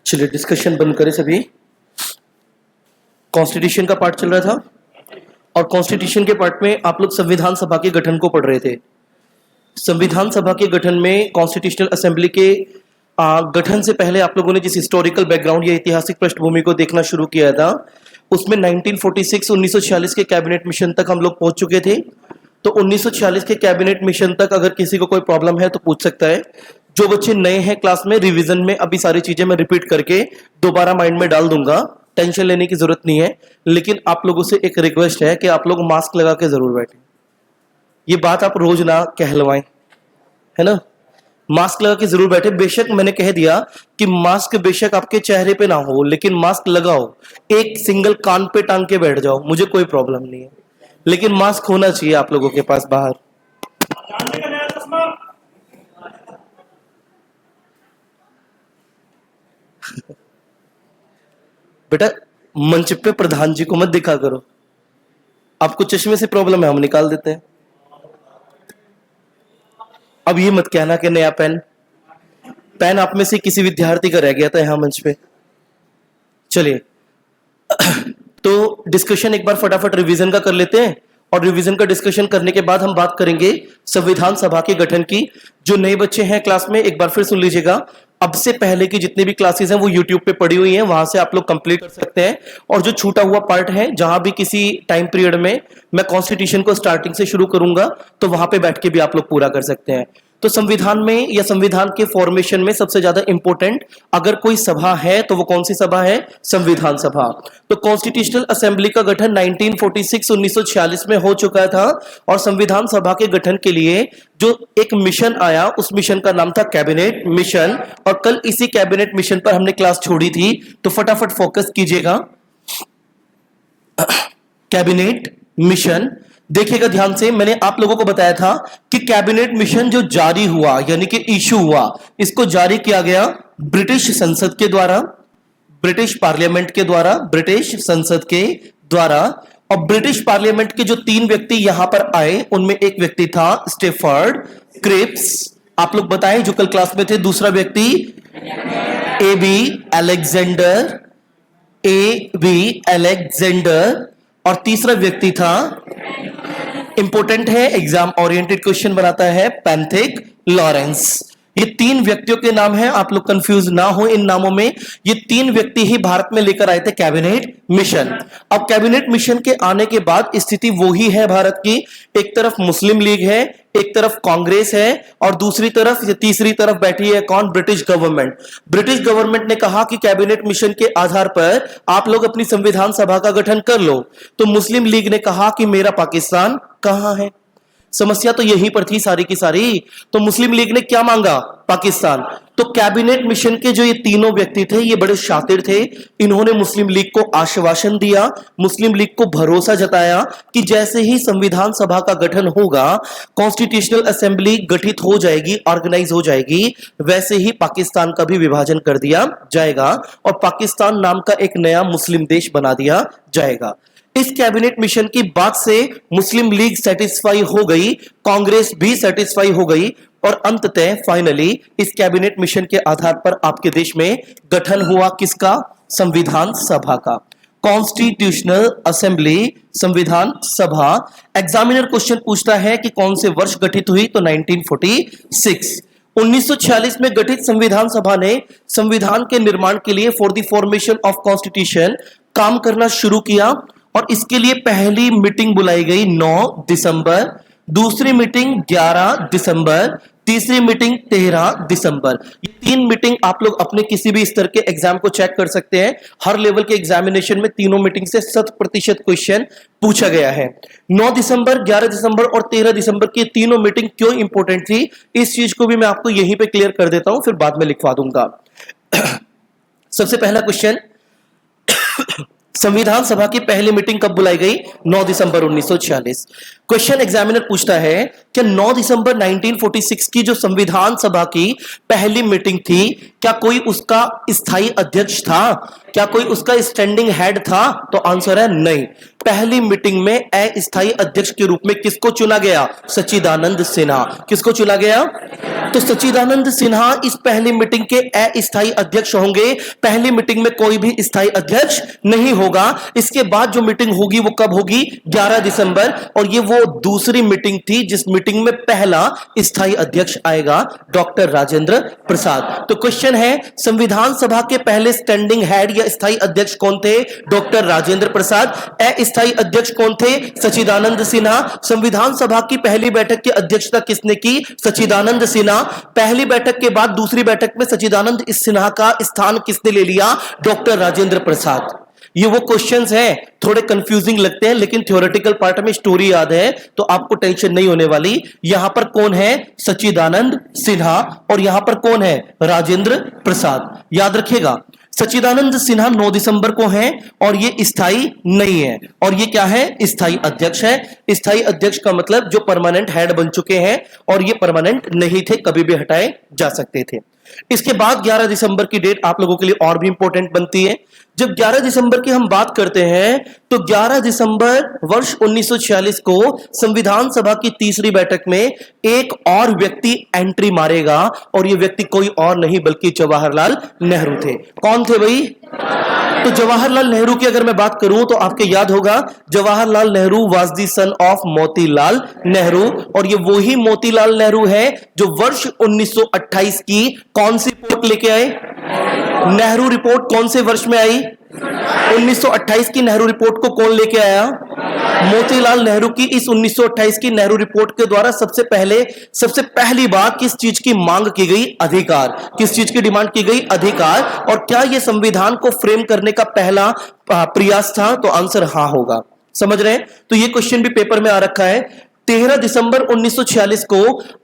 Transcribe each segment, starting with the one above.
चलिए डिस्कशन बंद करें सभी। कॉन्स्टिट्यूशन का पार्ट चल रहा था और कॉन्स्टिट्यूशन के पार्ट में आप लोग संविधान सभा के गठन को पढ़ रहे थे। संविधान सभा के गठन में कॉन्स्टिट्यूशनल असेंबली के गठन से पहले आप लोगों ने जिस हिस्टोरिकल बैकग्राउंड या ऐतिहासिक पृष्ठभूमि को देखना शुरू किया था उसमें 1946 के कैबिनेट मिशन तक हम लोग पहुंच चुके थे। तो 1946 के कैबिनेट मिशन तक अगर किसी को कोई प्रॉब्लम है तो पूछ सकता है। जो बच्चे नए हैं क्लास में, रिवीजन में अभी सारी चीजें मैं रिपीट करके दोबारा माइंड में डाल दूंगा, टेंशन लेने की जरूरत नहीं है। लेकिन आप लोगों से एक रिक्वेस्ट है कि आप लोग मास्क लगा के जरूर बैठें। ये बात आप रोज ना कहलवाएं, है ना। मास्क लगा के जरूर बैठे। बेशक मैंने कह दिया कि मास्क बेशक आपके चेहरे पे ना हो, लेकिन मास्क लगाओ, एक सिंगल कान पे टांग के बैठ जाओ, मुझे कोई प्रॉब्लम नहीं है, लेकिन मास्क होना चाहिए आप लोगों के पास बाहर। बेटा मंच पे प्रधान जी को मत दिखा करो, आपको चश्मे से प्रॉब्लम है, हम निकाल देते हैं। अब ये मत कहना कि नया पेन आप में से किसी विद्यार्थी का रह गया था यहां मंच पे। चलिए तो डिस्कशन एक बार फटाफट रिवीजन का कर लेते हैं और रिवीजन का डिस्कशन करने के बाद हम बात करेंगे संविधान सभा के गठन की। जो नए बच्चे हैं क्लास में एक बार फिर सुन लीजिएगा, अब से पहले की जितनी भी क्लासेस हैं वो YouTube पे पड़ी हुई हैं, वहां से आप लोग कंप्लीट कर सकते हैं। और जो छूटा हुआ पार्ट है, जहां भी किसी टाइम पीरियड में मैं कॉन्स्टिट्यूशन को स्टार्टिंग से शुरू करूंगा तो वहां पे बैठ के भी आप लोग पूरा कर सकते हैं। तो संविधान में या संविधान के फॉर्मेशन में सबसे ज्यादा इंपॉर्टेंट अगर कोई सभा है तो वो कौन सी सभा है? संविधान सभा। तो कॉन्स्टिट्यूशनल असेंबली का गठन 1946 में हो चुका था और संविधान सभा के गठन के लिए जो एक मिशन आया उस मिशन का नाम था कैबिनेट मिशन। और कल इसी कैबिनेट मिशन पर हमने क्लास छोड़ी थी, तो फटाफट फोकस कीजिएगा। कैबिनेट मिशन देखिएगा ध्यान से, मैंने आप लोगों को बताया था कि कैबिनेट मिशन जो जारी हुआ यानी कि इशू हुआ, इसको जारी किया गया ब्रिटिश संसद के द्वारा, ब्रिटिश पार्लियामेंट के द्वारा, ब्रिटिश संसद के द्वारा। और ब्रिटिश पार्लियामेंट के जो 3 व्यक्ति यहां पर आए उनमें एक व्यक्ति था स्टेफर्ड क्रिप्स, आप लोग बताएं जो कल क्लास में थे। दूसरा व्यक्ति ए बी अलेक्जेंडर और तीसरा व्यक्ति था, इंपॉर्टेंट है, एग्जाम ओरिएंटेड क्वेश्चन बनाता है, पैंथिक लॉरेंस। ये 3 व्यक्तियों के नाम हैं, आप लोग कंफ्यूज ना हो इन नामों में। ये 3 व्यक्ति ही भारत में लेकर आए थे कैबिनेट मिशन। अब कैबिनेट मिशन के आने के बाद स्थिति वो ही है भारत की, एक तरफ मुस्लिम लीग है, एक तरफ कांग्रेस है और दूसरी तरफ तीसरी तरफ बैठी है कौन? British government. ब्रिटिश गवर्नमेंट ने कहा कि कैबिनेट मिशन के आधार पर आप लोग अपनी संविधान सभा का गठन कर लो। तो मुस्लिम लीग ने कहा कि मेरा पाकिस्तान कहां है? समस्या तो यहीं पर थी सारी की सारी। तो मुस्लिम लीग ने क्या मांगा? पाकिस्तान। तो कैबिनेट मिशन के जो ये तीनों व्यक्ति थे ये बड़े शातिर थे, इन्होंने मुस्लिम लीग को आश्वासन दिया, मुस्लिम लीग को भरोसा जताया कि जैसे ही संविधान सभा का गठन होगा, कॉन्स्टिट्यूशनल असेंबली गठित हो जाएगी, ऑर्गेनाइज हो जाएगी, वैसे ही पाकिस्तान का भी विभाजन कर दिया जाएगा और पाकिस्तान नाम का एक नया मुस्लिम देश बना दिया जाएगा। इस कैबिनेट मिशन की बात से मुस्लिम लीग सेटिस्फाई हो गई, कांग्रेस भी सेटिस्फाई हो गई और अंततः फाइनली इस कैबिनेट मिशन के आधार पर आपके देश में गठन हुआ किसका? संविधान सभा का। कॉन्स्टिट्यूशनल असेंबली, संविधान सभा। एग्जामिनर क्वेश्चन पूछता है कि कौन से वर्ष गठित हुई? तो 1946। 1946 में गठित संविधान सभा ने संविधान के निर्माण के लिए for the formation of constitution काम करना शुरू किया और इसके लिए पहली मीटिंग बुलाई गई 9 दिसंबर, दूसरी मीटिंग 11 दिसंबर, तीसरी मीटिंग 13 दिसंबर। ये 3 मीटिंग आप लोग अपने किसी भी स्तर के एग्जाम को चेक कर सकते हैं। हर लेवल के एग्जामिनेशन में तीनों मीटिंग से 100% क्वेश्चन पूछा गया है। 9 दिसंबर, 11 दिसंबर और 13 दिसंबर की तीनों मीटिंग क्यों इंपॉर्टेंट थी, इस चीज को भी मैं आपको यहीं पे क्लियर कर देता हूं, फिर बाद में लिखवा दूंगा। सबसे पहला क्वेश्चन, संविधान सभा की पहली मीटिंग कब बुलाई गई? 9 दिसंबर 1946। क्वेश्चन एग्जामिनर पूछता है कि 9 दिसंबर 1946 की जो संविधान सभा की पहली मीटिंग थी, क्या कोई उसका स्थायी अध्यक्ष था? क्या कोई उसका स्टैंडिंग हेड था? तो आंसर है नहीं। पहली मीटिंग में अस्थायी अध्यक्ष के रूप में किसको चुना गया? सच्चिदानंद सिन्हा। किसको चुना गया? तो सच्चिदानंद सिन्हा इस पहली मीटिंग के अस्थायी अध्यक्ष होंगे। पहली मीटिंग में कोई भी स्थायी अध्यक्ष नहीं होगा। इसके बाद जो मीटिंग होगी वो कब होगी? 11 दिसंबर। और ये वो दूसरी मीटिंग थी जिस मीटिंग में पहला स्थायी अध्यक्ष आएगा, डॉक्टर राजेंद्र प्रसाद। तो क्वेश्चन है, संविधान सभा के पहले स्टैंडिंग हेड या स्थायी अध्यक्ष कौन थे? डॉक्टर राजेंद्र प्रसाद। अस्थायी अध्यक्ष कौन थे? सच्चिदानंद सिन्हा। संविधान सभा की पहली बैठक की अध्यक्षता किसने की? सच्चिदानंद सिन्हा। पहली बैठक के बाद दूसरी बैठक में सच्चिदानंद सिन्हा का स्थान किसने ले लिया? डॉक्टर राजेंद्र प्रसाद। ये वो क्वेश्चंस हैं, थोड़े कंफ्यूजिंग लगते हैं, लेकिन थ्योरेटिकल पार्ट में स्टोरी याद है तो आपको टेंशन नहीं होने वाली। यहां पर कौन है? सच्चिदानंद सिन्हा। और यहां पर कौन है? राजेंद्र प्रसाद। याद रखिएगा, सच्चिदानंद सिन्हा 9 दिसंबर को हैं और ये स्थायी नहीं है। और ये क्या है? स्थायी अध्यक्ष है। स्थायी अध्यक्ष का मतलब जो परमानेंट हेड बन चुके हैं, और ये परमानेंट नहीं थे, कभी भी हटाए जा सकते थे। इसके बाद 11 दिसंबर की डेट आप लोगों के लिए और भी इंपॉर्टेंट बनती है। जब 11 दिसंबर की हम बात करते हैं तो 11 दिसंबर वर्ष 1946 को संविधान सभा की तीसरी बैठक में एक और व्यक्ति एंट्री मारेगा, और ये व्यक्ति कोई और नहीं बल्कि जवाहरलाल नेहरू थे। कौन थे भाई? तो जवाहरलाल नेहरू की अगर मैं बात करूं तो आपके याद होगा, Jawaharlal Nehru was the son of Motilal Nehru. और ये वही मोतीलाल नेहरू है जो वर्ष 1928 की कौन सी रिपोर्ट लेके आए? नेहरू रिपोर्ट कौन से वर्ष में आई? 1928 की नेहरू रिपोर्ट को कौन लेके आया? मोतीलाल नेहरू की इस 1928 की नेहरू रिपोर्ट के द्वारा सबसे पहली बार किस चीज की मांग की गई? अधिकार। किस चीज की डिमांड की गई? अधिकार। और क्या यह संविधान को फ्रेम करने का पहला प्रयास था? तो आंसर हां होगा। समझ रहे हैं? तो यह क्वेश्चन भी पेपर में आ रखा है। 13 दिसंबर 1946 को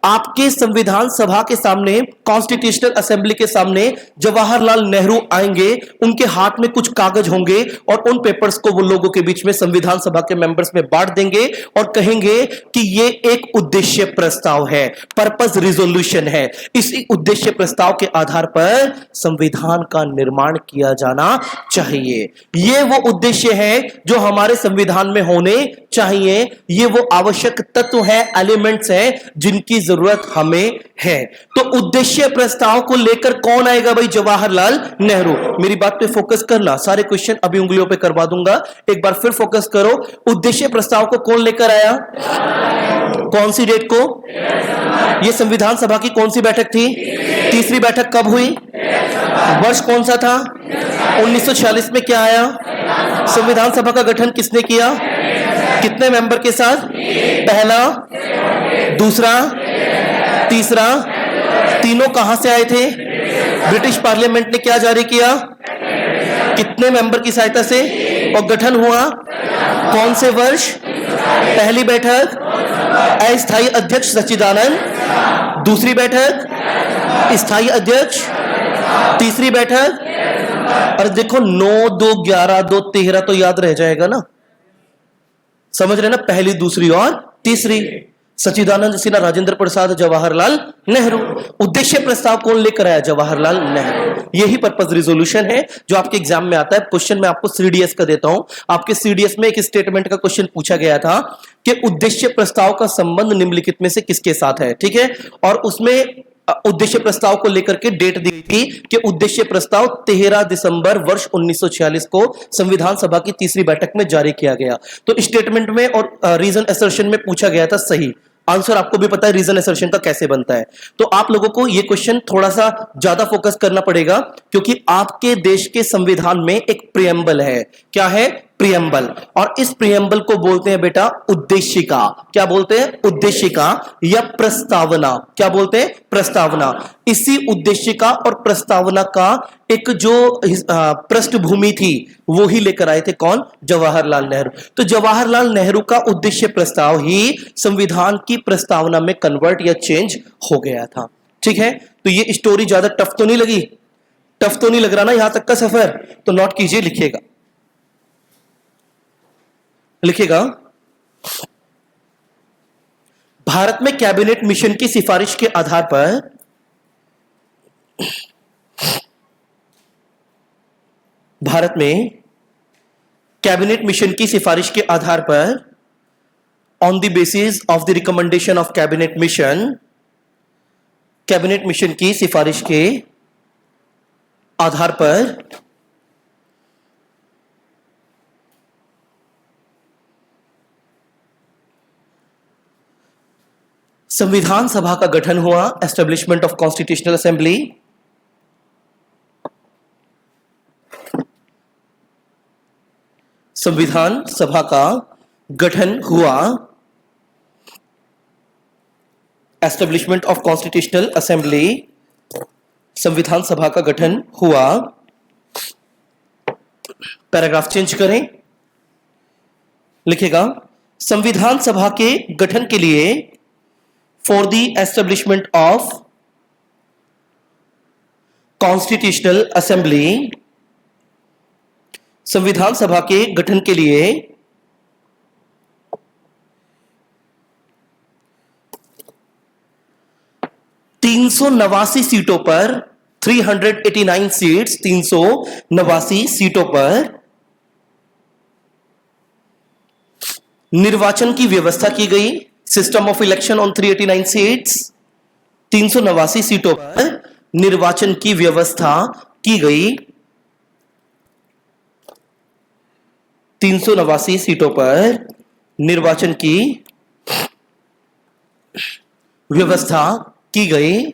आपके संविधान सभा के सामने, कॉन्स्टिट्यूशनल असेंबली के सामने जवाहरलाल नेहरू आएंगे। उनके हाथ में कुछ कागज होंगे और उन पेपर्स को वो लोगों के बीच में संविधान सभा के मेंबर्स में बांट देंगे और कहेंगे कि ये एक उद्देश्य प्रस्ताव है, पर्पस रिजोल्यूशन है। इसी उद्देश्य प्रस्ताव के आधार पर संविधान का निर्माण किया जाना चाहिए। ये वो उद्देश्य है जो हमारे संविधान में होने चाहिए। ये वो आवश्यक तत्व है, एलिमेंट्स हैं जिनकी जरूरत हमें है। तो उद्देश्य प्रस्ताव को लेकर कौन आएगा भाई? जवाहरलाल नेहरू। मेरी बात पे फोकस करना, सारे क्वेश्चन अभी उंगलियों पे करवा दूंगा, एक बार फिर फोकस करो। उद्देश्य प्रस्ताव को कौन लेकर आया? कौन सी डेट को? यह संविधान सभा की कौन सी बैठक थी? तीसरी बैठक कब हुई? वर्ष कौन सा था? 1946 में क्या आया? संविधान सभा का गठन किसने किया? कितने मेंबर के साथ? पहला, दूसरा, तीसरा। तीनों कहां से आए थे? ब्रिटिश पार्लियामेंट ने क्या जारी किया? कितने मेंबर की सहायता से? और गठन हुआ कौन से वर्ष? पहली बैठक अस्थायी अध्यक्ष सच्चिदानंद, दूसरी बैठक स्थायी अध्यक्ष, तीसरी बैठक। और देखो 9, 2, 11, 2, 13 तो याद रह जाएगा ना, समझ रहे ना? पहली, दूसरी और तीसरी। सच्चिदानंद सिन्हा, राजेंद्र प्रसाद, जवाहरलाल नेहरू। उद्देश्य प्रस्ताव कौन लेकर आया? जवाहरलाल नेहरू। यही पर्पस रिजोल्यूशन है जो आपके एग्जाम में आता है। क्वेश्चन मैं आपको सीडीएस का देता हूं। आपके सीडीएस में एक स्टेटमेंट का क्वेश्चन पूछा गया था कि उद्देश्य प्रस्ताव का संबंध निम्नलिखित में से किसके साथ है? ठीक है। और उसमें उद्देश्य प्रस्ताव को लेकर के डेट दी थी कि उद्देश्य प्रस्ताव 13 दिसंबर वर्ष 1946 को संविधान सभा की तीसरी बैठक में जारी किया गया। तो स्टेटमेंट में और रीजन असर्शन में पूछा गया था सही आंसर। आपको भी पता है रीजन असर्शन का कैसे बनता है। तो आप लोगों को यह क्वेश्चन थोड़ा सा ज्यादा फोकस करना पड़ेगा, क्योंकि आपके देश के संविधान में एक प्रियम्बल है। क्या है? प्रियम्बल। और इस प्रियम्बल को बोलते हैं बेटा उद्देशिका। क्या बोलते हैं? उद्देशिका या प्रस्तावना। क्या बोलते हैं? प्रस्तावना। इसी उद्देशिका और प्रस्तावना का एक जो पृष्ठभूमि थी वो ही लेकर आए थे कौन? जवाहरलाल नेहरू। तो जवाहरलाल नेहरू का उद्देश्य प्रस्ताव ही संविधान की प्रस्तावना में कन्वर्ट या चेंज हो गया था। ठीक है। तो ये स्टोरी ज्यादा टफ तो नहीं लगी? टफ तो नहीं लग रहा ना यहां तक का सफर? तो नोट कीजिए, लिखिएगा। भारत में कैबिनेट मिशन की सिफारिश के आधार पर भारत में कैबिनेट मिशन की सिफारिश के आधार पर on the basis of the recommendation of cabinet mission की सिफारिश के आधार पर संविधान सभा का गठन हुआ, एस्टेब्लिशमेंट ऑफ कॉन्स्टिट्यूशनल असेंबली। संविधान सभा का गठन हुआ, एस्टेब्लिशमेंट ऑफ कॉन्स्टिट्यूशनल असेंबली। संविधान सभा का गठन हुआ। पैराग्राफ चेंज करें, लिखेगा संविधान सभा के गठन के लिए for the establishment of constitutional assembly. संविधान सभा के गठन के लिए 389 सीटों पर 389 सीट्स 389 सीटों पर निर्वाचन की व्यवस्था की गई। System of election on 389 seats, 389 सीटों पर निर्वाचन की व्यवस्था की गई। 389 सीटों पर निर्वाचन की व्यवस्था की गई।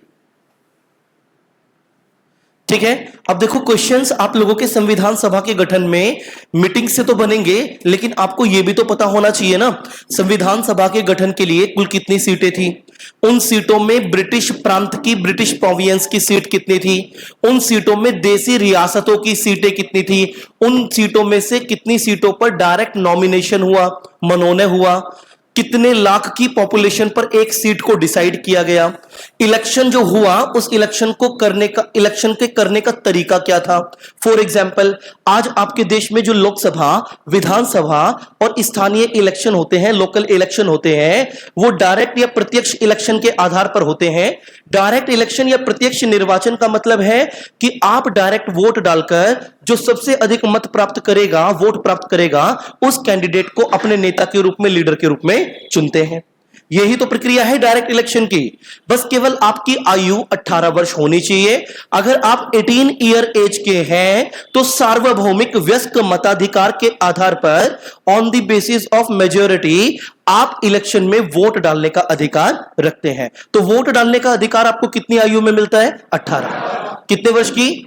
ठीक है, अब देखो क्वेश्चंस आप लोगों के संविधान सभा के गठन में मीटिंग से तो बनेंगे, लेकिन आपको यह भी तो पता होना चाहिए ना संविधान सभा के गठन के लिए कुल कितनी सीटें थी, उन सीटों में ब्रिटिश प्रांत की, ब्रिटिश प्रोविंस की सीट कितनी थी, उन सीटों में देसी रियासतों की सीटें कितनी थी, उन सीटों में से कितनी सीटों पर डायरेक्ट नॉमिनेशन हुआ, मनोनयन हुआ, कितने लाख की पॉपुलेशन पर एक सीट को डिसाइड किया गया, इलेक्शन जो हुआ उस इलेक्शन को करने का, इलेक्शन के करने का तरीका क्या था। फॉर एग्जाम्पल आज आपके देश में जो लोकसभा, विधानसभा और स्थानीय इलेक्शन होते हैं, लोकल इलेक्शन होते हैं, वो डायरेक्ट या प्रत्यक्ष इलेक्शन के आधार पर होते हैं। डायरेक्ट इलेक्शन या प्रत्यक्ष निर्वाचन का मतलब है कि आप डायरेक्ट वोट डालकर जो सबसे अधिक मत प्राप्त करेगा, वोट प्राप्त करेगा, उस कैंडिडेट को अपने नेता के रूप में, लीडर के रूप में चुनते हैं। यही तो प्रक्रिया है डायरेक्ट इलेक्शन की। बस केवल आपकी आयु 18 वर्ष होनी चाहिए। अगर आप 18 ईयर एज के हैं तो सार्वभौमिक वयस्क मताधिकार के आधार पर on the basis of majority आप इलेक्शन में वोट डालने का अधिकार रखते हैं। तो वोट डालने का अधिकार आपको कितनी आयु में मिलता है? 18। कितने वर्ष की?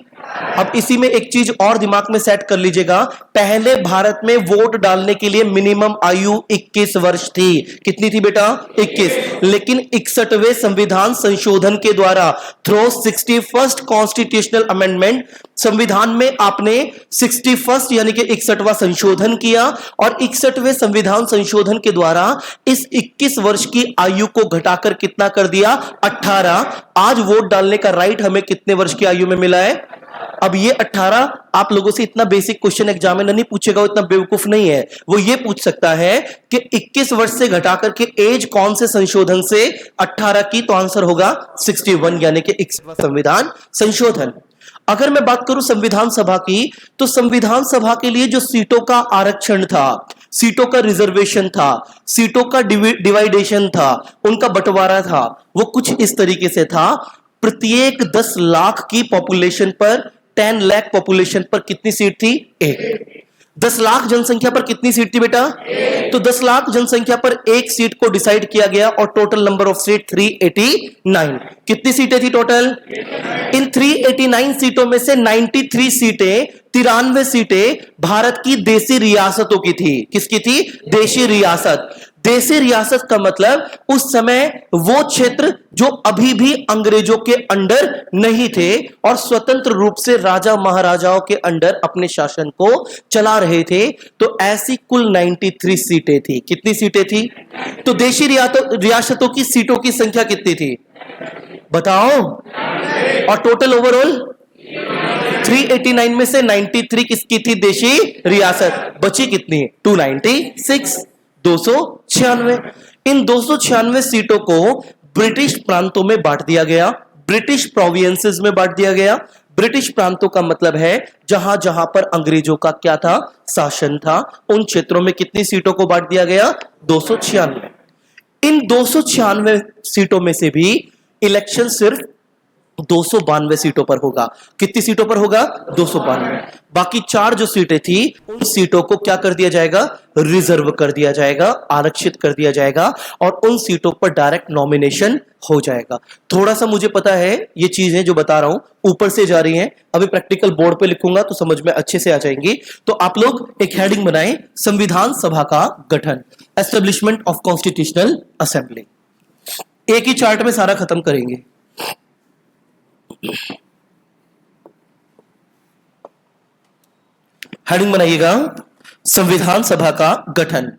अब इसी में एक चीज और दिमाग में सेट कर लीजिएगा, पहले भारत में वोट डालने के लिए मिनिमम आयु 21 वर्ष थी। कितनी थी बेटा? 21। लेकिन 61वें संविधान संशोधन के द्वारा थ्रू 61st कॉन्स्टिट्यूशनल अमेंडमेंट, संविधान में आपने 61st यानी कि 61वां संशोधन किया और 61वें संविधान संशोधन के द्वारा इस 21 वर्ष की आयु को घटाकर कितना कर दिया? 18। आज वोट डालने का राइट हमें कितने वर्ष की आयु में मिला है? अब ये 18 आप लोगों से इतना बेसिक क्वेश्चन एग्जामिनर नहीं पूछेगा, वो इतना बेवकूफ नहीं है। वो ये पूछ सकता है कि 21 वर्ष से घटाकर के एज कौन से संशोधन से 18 की, तो आंसर होगा 61 यानी कि 61वां संविधान संशोधन। अगर मैं बात करूं संविधान सभा की, तो संविधान सभा के लिए जो सीटों का आरक्षण था, सीटों का रिजर्वेशन था, सीटों का डिवाइडेशन था, उनका बंटवारा था, वो कुछ इस तरीके से था। प्रत्येक 10 लाख की पॉपुलेशन पर, 10 लाख पॉपुलेशन पर कितनी सीट थी? 1। 10 लाख जनसंख्या पर कितनी सीट थी बेटा? तो 10 लाख जनसंख्या पर एक सीट को डिसाइड किया गया और टोटल नंबर ऑफ सीट 389। कितनी सीटें थी टोटल? इन 389 सीटों में से 93 सीटें, 93 सीटें भारत की देसी रियासतों की थी। किसकी थी? देशी रियासत। देशी रियासत का मतलब उस समय वो क्षेत्र जो अभी भी अंग्रेजों के अंडर नहीं थे और स्वतंत्र रूप से राजा महाराजाओं के अंडर अपने शासन को चला रहे थे। तो ऐसी कुल 93 सीटें थी। कितनी सीटें थी? तो देशी रियासतों की सीटों की संख्या कितनी थी बताओ? और टोटल ओवरऑल 389 में से 93 किसकी थी? देशी रियासत। बची कितनी? 296, 296। इन 296 सीटों को ब्रिटिश प्रांतों में बांट दिया गया, ब्रिटिश प्रोविंसेस में बांट दिया गया। ब्रिटिश प्रांतों का मतलब है जहां जहां पर अंग्रेजों का क्या था, शासन था, उन क्षेत्रों में कितनी सीटों को बांट दिया गया, 296। इन 296 सीटों में से भी इलेक्शन सिर्फ 292 सीटों पर होगा। कितनी सीटों पर होगा, 292। बाकी 4 जो सीटें थी उन सीटों को क्या कर दिया जाएगा, रिजर्व कर दिया जाएगा, आरक्षित कर दिया जाएगा और उन सीटों पर डायरेक्ट नॉमिनेशन हो जाएगा। थोड़ा सा मुझे पता है ये चीजें जो बता रहा हूं ऊपर से जा रही हैं, अभी प्रैक्टिकल बोर्ड पे लिखूंगा तो समझ में अच्छे से आ जाएंगी। तो आप लोग एक हेडिंग बनाएं, संविधान सभा का गठन, एस्टेब्लिशमेंट ऑफ कॉन्स्टिट्यूशनल असेंबली। एक ही चार्ट में सारा खत्म करेंगे। हेडिंग बनाइएगा, संविधान सभा का गठन।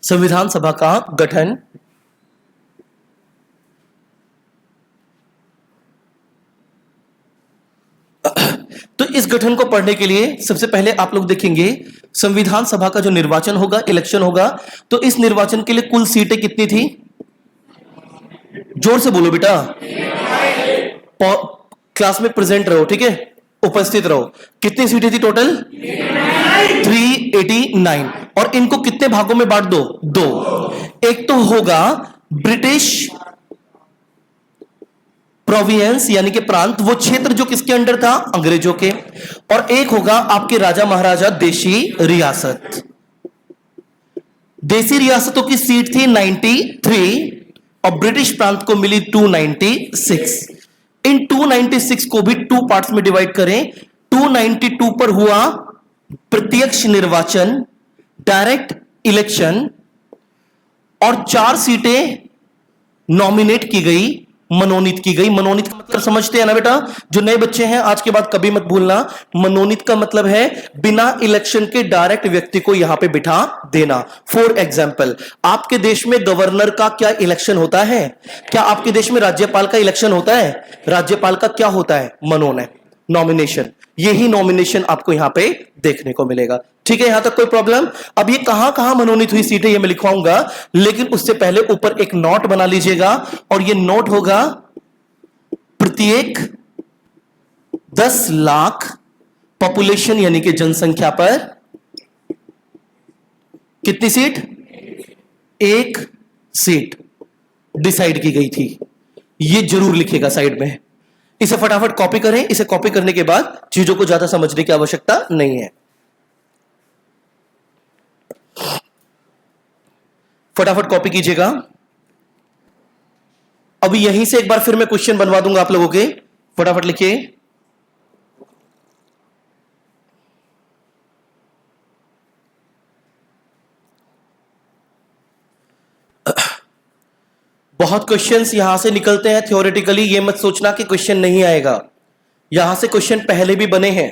संविधान सभा का गठन तो इस गठन को पढ़ने के लिए सबसे पहले आप लोग देखेंगे संविधान सभा का जो निर्वाचन होगा, इलेक्शन होगा, तो इस निर्वाचन के लिए कुल सीटें कितनी थी, जोर से बोलो बेटा, क्लास में प्रेजेंट रहो, ठीक है, उपस्थित रहो। कितनी सीटें थी टोटल, 389। और इनको कितने भागों में बांट दो, 2। एक तो होगा ब्रिटिश प्रोविंस यानी कि प्रांत, वो क्षेत्र जो किसके अंडर था, अंग्रेजों के, और एक होगा आपके राजा महाराजा देशी रियासत। देशी रियासतों की सीट थी 93 और ब्रिटिश प्रांत को मिली 296। इन 296 को भी 2 पार्ट्स में डिवाइड करें। 292 पर हुआ प्रत्यक्ष निर्वाचन, डायरेक्ट इलेक्शन, और 4 सीटें नॉमिनेट की गई, मनोनीत की गई। मनोनीत का मतलब समझते हैं ना बेटा, जो नए बच्चे हैं आज के बाद कभी मत भूलना, मनोनीत का मतलब है बिना इलेक्शन के डायरेक्ट व्यक्ति को यहां पे बिठा देना। फॉर एग्जाम्पल, आपके देश में गवर्नर का क्या इलेक्शन होता है, क्या आपके देश में राज्यपाल का इलेक्शन होता है, राज्यपाल का क्या होता है, मनोनयन, नॉमिनेशन। यही नॉमिनेशन आपको यहां पे देखने को मिलेगा, ठीक है, यहां तक कोई प्रॉब्लम। अब ये कहां कहां मनोनीत हुई सीटें ये मैं लिखवाऊंगा, लेकिन उससे पहले ऊपर एक नोट बना लीजिएगा, और ये नोट होगा प्रत्येक 10 लाख पॉपुलेशन यानी कि जनसंख्या पर कितनी सीट, 1 सीट डिसाइड की गई थी। ये जरूर लिखेगा साइड में, इसे फटाफट कॉपी करें। इसे कॉपी करने के बाद चीजों को ज्यादा समझने की आवश्यकता नहीं है, फटाफट कॉपी कीजिएगा। अभी यहीं से एक बार फिर मैं क्वेश्चन बनवा दूंगा आप लोगों के, फटाफट लिखिए। बहुत क्वेश्चंस यहां से निकलते हैं थ्योरेटिकली, ये मत सोचना कि क्वेश्चन नहीं आएगा, यहां से क्वेश्चन पहले भी बने हैं।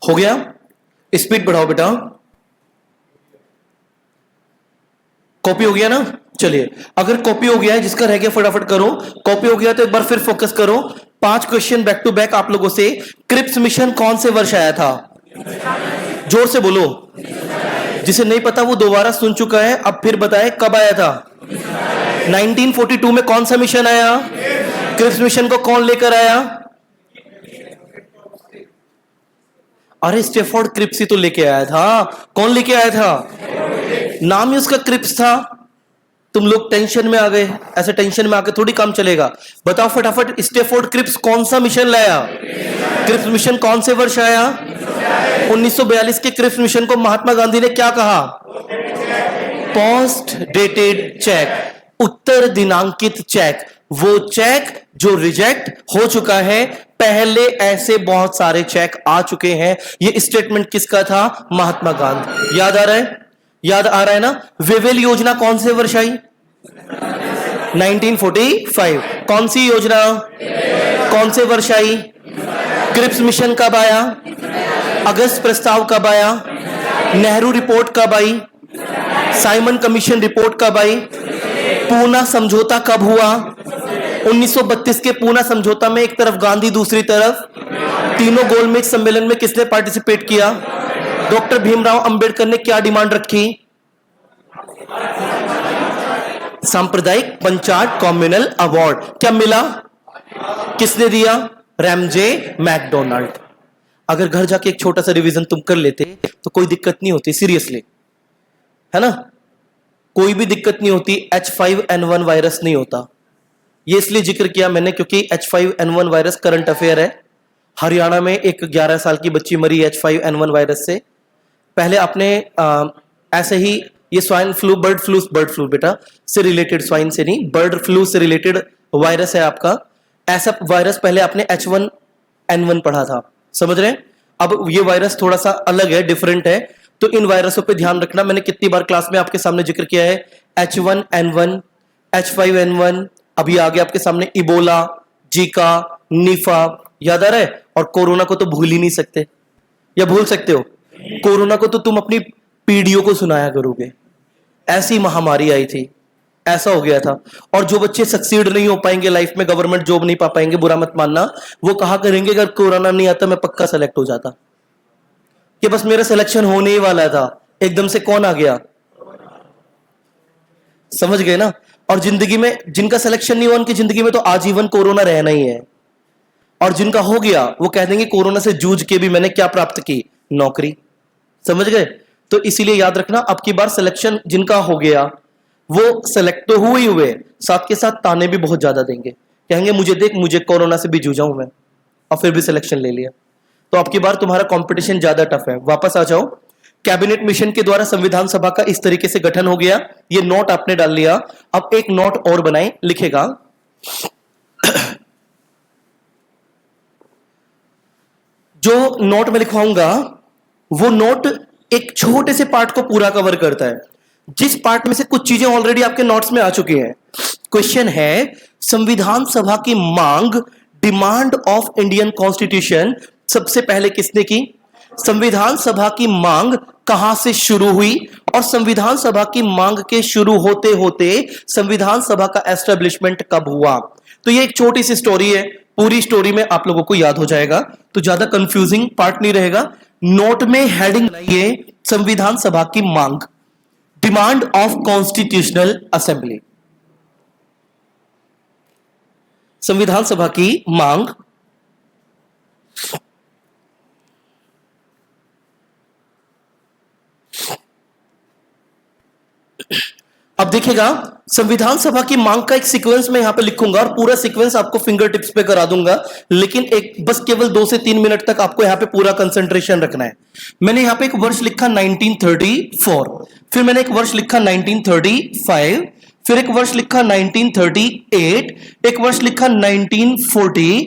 हो गया, स्पीड बढ़ाओ बेटा। कॉपी हो गया ना, चलिए अगर कॉपी हो गया है, जिसका रह गया फटाफट करो। कॉपी हो गया तो एक बार फिर फोकस करो। 5 क्वेश्चन बैक टू बैक आप लोगों से। क्रिप्स मिशन कौन से वर्ष आया था, जोर से बोलो, जिसे नहीं पता वो दोबारा सुन चुका है, अब फिर बताए कब आया था। 1942 में कौन सा मिशन आया, क्रिप्स मिशन को कौन लेकर आया, अरे स्टेफोर्ड क्रिप्स ही तो लेके आया था। कौन लेके आया था, नाम ही उसका क्रिप्स था। तुम लोग टेंशन में आ गए, ऐसे टेंशन में आके थोड़ी काम चलेगा। बताओ फटाफट, स्टेफोर्ड क्रिप्स कौन सा मिशन लाया? क्रिप्स मिशन कौन से वर्ष आया? 1942 के क्रिप्स मिशन को महात्मा गांधी ने क्या कहा? पोस्ट डेटेड चेक, उत्तर दिनांकित चेक, वो चेक जो रिजेक्ट हो चुका है। पहले ऐसे बहुत सारे चेक आ चुके हैं। ये स्टेटमेंट किसका था? महात्मा गांधी। याद आ रहा है? याद आ रहा है ना? वेवेल योजना कौन से वर्ष आई? 1945। कौन सी योजना? कौन से वर्ष आई? क्रिप्स मिशन कब आया? अगस्त प्रस्ताव कब आया? नेहरू रिपोर्ट कब आई? साइमन कमीशन रिपोर्ट कब आई? पूना समझौता कब हुआ? 1932 के पूना समझौता में एक तरफ गांधी, दूसरी तरफ तीनों गोलमेज सम्मेलन में किसने पार्टिसिपेट किया? डॉक्टर भीमराव अंबेडकर ने क्या डिमांड रखी? सांप्रदायिक पंचायत कम्युनल अवार्ड। क्या मिला? किसने दिया? Ramsay MacDonald. अगर घर जाके एक छोटा सा रिवीजन तुम कर लेते तो कोई दिक्कत नहीं होती, सीरियसली, है ना? कोई भी दिक्कत नहीं होती। H5N1 वायरस नहीं होता। ये इसलिए जिक्र किया मैंने क्योंकि H5N1 वायरस करंट अफेयर है। हरियाणा में एक 11 साल की बच्ची मरी H5N1 वायरस से। पहले आपने ऐसे ही ये स्वाइन फ्लू, बर्ड फ्लू बेटा से रिलेटेड, स्वाइन से नहीं, बर्ड फ्लू से रिलेटेड वायरस है आपका। ऐसा वायरस पहले आपने H1N1 पढ़ा था, समझ रहे हैं? अब ये वायरस थोड़ा सा अलग है, डिफरेंट है, तो इन वायरसों पे ध्यान रखना। मैंने कितनी बार क्लास में आपके सामने जिक्र किया है। H1N1, H5N1, अभी आगे आपके सामने इबोला, जीका, निफा, याद आ रहा है? और कोरोना को तो भूल ही नहीं सकते, या भूल सकते हो? कोरोना को तो तुम अपनी पीढ़ियों को सुनाया करोगे। ऐसी महामारी आई थी, ऐसा हो गया था। और जो बच्चे सक्सीड नहीं हो पाएंगे लाइफ में, गवर्नमेंट जॉब नहीं पा पाएंगे, बुरा मत मानना, वो कहा करेंगे अगर कोरोना नहीं आता मैं पक्का सेलेक्ट हो जाता, कि बस मेरा सिलेक्शन होने ही वाला था, एकदम से कौन आ गया? समझ गए ना? और जिंदगी में जिनका सिलेक्शन नहीं हुआ उनकी जिंदगी में तो आजीवन कोरोना रहना ही है। और जिनका हो गया वो कह देंगे कोरोना से जूझ के भी मैंने क्या प्राप्त की? नौकरी। समझ गए? तो इसीलिए याद रखना, अब की बार सिलेक्शन जिनका हो गया वो सिलेक्ट तो हुए ही हुए, साथ के साथ ताने भी बहुत ज्यादा देंगे, कहेंगे मुझे देख, मुझे कोरोना से भी जूझा हूं मैं, और फिर भी सिलेक्शन ले लिया। तो अब की बार तुम्हारा कंपटीशन ज्यादा टफ है। वापस आ जाओ। कैबिनेट मिशन के द्वारा संविधान सभा का इस तरीके से गठन हो गया। ये नोट आपने डाल लिया। अब एक नोट और बनाए, लिखेगा जो नोट में लिखवाऊंगा वो नोट एक छोटे से पार्ट को पूरा कवर करता है, जिस पार्ट में से कुछ चीजें ऑलरेडी आपके नोट्स में आ चुकी हैं। क्वेश्चन है, संविधान सभा की मांग, डिमांड ऑफ इंडियन कॉन्स्टिट्यूशन सबसे पहले किसने की? संविधान सभा की मांग कहां से शुरू हुई, और संविधान सभा की मांग के शुरू होते होते संविधान सभा का एस्टेब्लिशमेंट कब हुआ? तो ये एक छोटी सी स्टोरी है, पूरी स्टोरी में आप लोगों को याद हो जाएगा, तो ज्यादा कंफ्यूजिंग पार्ट नहीं रहेगा। नोट में हेडिंग बनाइए, संविधान सभा की मांग, डिमांड ऑफ कॉन्स्टिट्यूशनल असेंबली। संविधान सभा की मांग, अब देखिएगा संविधान सभा की मांग का एक सीक्वेंस मैं यहां पे लिखूंगा और पूरा सीक्वेंस आपको फिंगर टिप्स पे करा दूंगा, लेकिन एक बस केवल 2 से 3 मिनट तक आपको यहां पे पूरा कंसंट्रेशन रखना है। मैंने यहां पे एक वर्ष लिखा 1934, फिर मैंने एक वर्ष लिखा 1935, फिर एक वर्ष लिखा 1938, एक वर्ष लिखा 1940,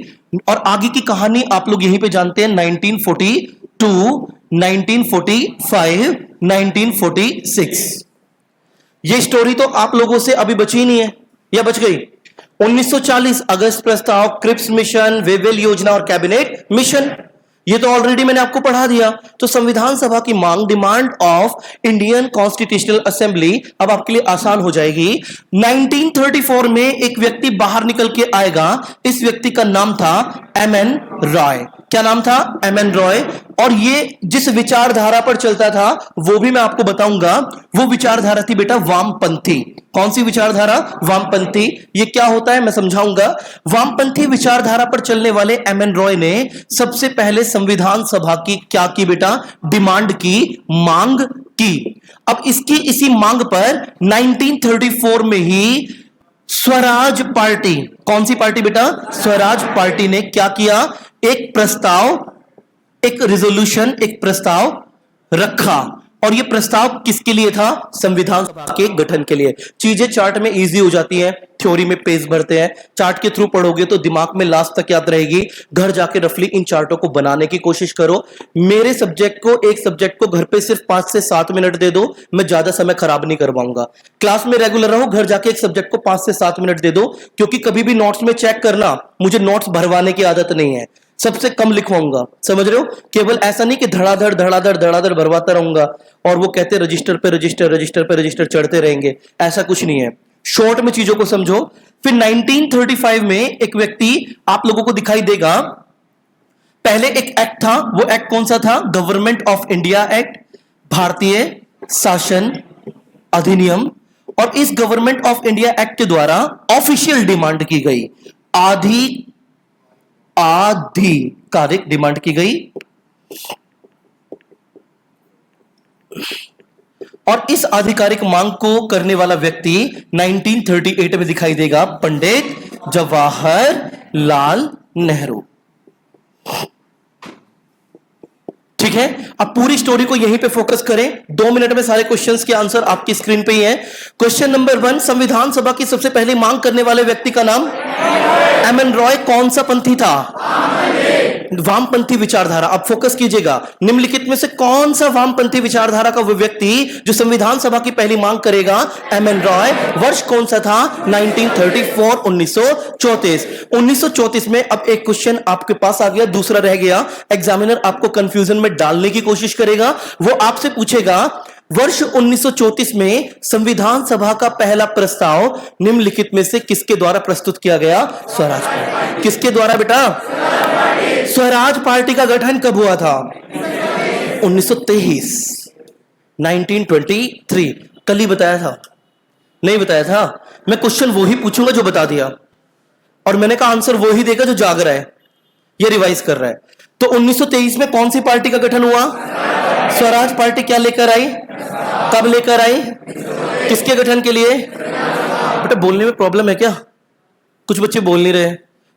और आगे की कहानी आप लोग यहीं पे जानते हैं, 1942, 1945, 1946। ये स्टोरी तो आप लोगों से अभी बची ही नहीं है, या बच गई? 1940 अगस्त प्रस्ताव, क्रिप्स मिशन, वेवेल योजना और कैबिनेट मिशन, ये तो ऑलरेडी मैंने आपको पढ़ा दिया। तो संविधान सभा की मांग, demand of Indian constitutional assembly, अब आपके लिए आसान हो जाएगी। 1934 में एक व्यक्ति बाहर निकल के आएगा, इस व्यक्ति का नाम था एमएन रॉय। क्या नाम था? एमएन रॉय। और ये जिस विचारधारा पर चलता था वो भी मैं आपको बताऊंगा। वो विचारधारा थी बेटा वामपंथी। कौन सी विचारधारा? वामपंथी। ये क्या होता है मैं समझाऊंगा। वामपंथी विचारधारा पर चलने वाले एमएन रॉय ने सबसे पहले संविधान सभा की क्या की बेटा? डिमांड की, मांग की। अब इसकी इसी मांग पर 1934 में ही स्वराज पार्टी, कौन सी पार्टी बेटा? स्वराज पार्टी ने क्या किया? एक प्रस्ताव, एक रिजोल्यूशन, एक प्रस्ताव रखा। और ये प्रस्ताव किसके लिए था? संविधान सभा के गठन के लिए। चीजें चार्ट में इजी हो जाती हैं, थ्योरी में पेज भरते हैं, चार्ट के थ्रू पढ़ोगे तो दिमाग में लास्ट तक याद रहेगी। घर जाके रफली इन चार्टों को बनाने की कोशिश करो। मेरे सब्जेक्ट को, एक सब्जेक्ट को घर पे सिर्फ 5 से 7 मिनट दे दो, मैं ज्यादा समय खराब नहीं करवाऊंगा। क्लास में रेगुलर रहो, घर जाके एक सब्जेक्ट को 5 से 7 मिनट दे दो, क्योंकि कभी भी नोट्स में चेक करना, मुझे नोट्स भरवाने की आदत नहीं है, सबसे कम लिखवाऊंगा, समझ रहे हो? केवल ऐसा नहीं कि धड़ाधड़ भरवाता रहूंगा और वो कहते रजिस्टर पे रजिस्टर, रजिस्टर पे रजिस्टर चढ़ते रहेंगे, ऐसा कुछ नहीं है। शॉर्ट में चीजों को समझो। फिर 1935 में एक व्यक्ति आप लोगों को दिखाई देगा, पहले एक एक्ट था, वो एक्ट कौन सा था? गवर्नमेंट ऑफ इंडिया एक्ट, भारतीय शासन अधिनियम। और इस गवर्नमेंट ऑफ इंडिया एक्ट के द्वारा ऑफिशियल डिमांड की गई, आधिकारिक डिमांड की गई। और इस आधिकारिक मांग को करने वाला व्यक्ति 1938 में दिखाई देगा, पंडित जवाहरलाल नेहरू। ठीक है, अब पूरी स्टोरी को यहीं पे फोकस करें। 2 मिनट में सारे क्वेश्चंस के आंसर आपकी स्क्रीन पे ही है। क्वेश्चन नंबर 1, संविधान सभा की सबसे पहली मांग करने वाले व्यक्ति का नाम? एम.एन. रॉय। कौन सा पंथी था? वामपंथी विचारधारा। अब फोकस कीजिएगा, निम्नलिखित में से कौन सा वामपंथी विचारधारा का वो व्यक्ति जो संविधान सभा की पहली मांग करेगा? एम.एन. रॉय। वर्ष कौन सा था? 1934, 1934। 1934 में अब एक क्वेश्चन आपके पास आ गया, दूसरा रह गया। एग्जामिनर आपको कंफ्यूजन में डालने की कोशिश करेगा। वो आपसे पूछेगा, वर्ष 1934 में संविधान सभा का पहला प्रस्ताव निम्नलिखित में से किसके द्वारा प्रस्तुत किया गया? स्वराज पार्टी। किसके द्वारा बेटा? स्वराज पार्टी का गठन कब हुआ था? 1923, 1923। कल ही बताया था? नहीं बताया था? मैं क्वेश्चन वो ही पूछूंगा जो बता दिया, और मैंने कहा आंसर वो ही देगा जो जाग रहा है, ये रिवाइज कर रहा है। तो 1923 में कौन सी पार्टी का गठन हुआ? स्वराज पार्टी। क्या लेकर आई? कब लेकर आई? किसके गठन के लिए? बेटा बोलने में प्रॉब्लम है क्या? कुछ बच्चे बोल नहीं रहे।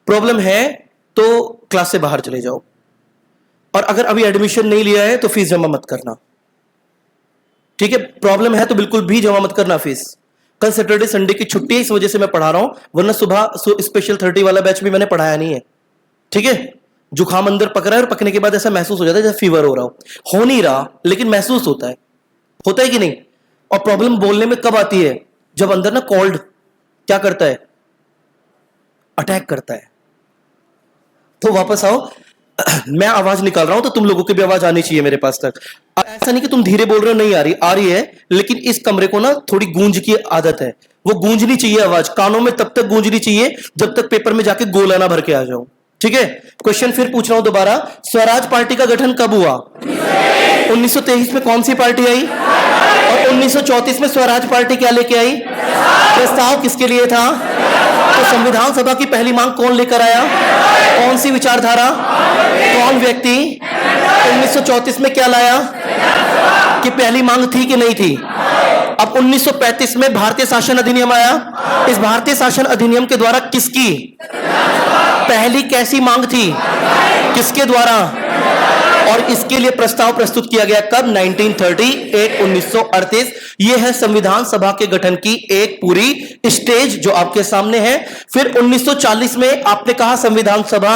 प्रॉब्लम है तो क्लास से बाहर चले जाओ, और अगर अभी एडमिशन नहीं लिया है तो फीस जमा मत करना, ठीक है? प्रॉब्लम है तो बिल्कुल भी जमा मत करना फीस। कल सैटरडे संडे की छुट्टी है, इस वजह से मैं पढ़ा रहा हूं, वरना सुबह स्पेशल 30 वाला बैच भी मैंने पढ़ाया नहीं है, ठीक है? जुकाम अंदर पक रहा है और पकने के बाद ऐसा महसूस हो जाता है जैसे फीवर हो रहा हो नहीं रहा, लेकिन महसूस होता है कि नहीं? और प्रॉब्लम बोलने में कब आती है? जब अंदर ना कोल्ड क्या करता है? अटैक करता है। तो वापस आओ, मैं आवाज निकाल रहा हूं तो तुम लोगों की भी आवाज आनी चाहिए मेरे पास तक। ऐसा नहीं कि तुम धीरे बोल रहे हो, नहीं आ रही है, लेकिन इस कमरे को ना थोड़ी गूंज की आदत है, वो गूंजनी चाहिए आवाज, कानों में तब तक गूंजनी चाहिए जब तक पेपर में जाके गोला ना भर के आ जाओ, ठीक है? क्वेश्चन फिर पूछ रहा हूं दोबारा, स्वराज पार्टी का गठन कब हुआ? 1923 में कौन सी पार्टी आई? और 1934 में स्वराज पार्टी क्या लेके आई? प्रस्ताव किसके लिए था? तो संविधान सभा की पहली मांग कौन लेकर आया? कौन सी विचारधारा? कौन व्यक्ति? 1934 में क्या लाया? कि पहली मांग थी कि नहीं थी? अब 1935 में भारतीय शासन अधिनियम आया। इस भारतीय शासन अधिनियम के द्वारा किसकी पहली कैसी मांग थी? किसके द्वारा? और इसके लिए प्रस्ताव प्रस्तुत किया गया कब? 1938, 1938। यह है संविधान सभा के गठन की एक पूरी स्टेज जो आपके सामने है। फिर 1940 में आपने कहा संविधान सभा,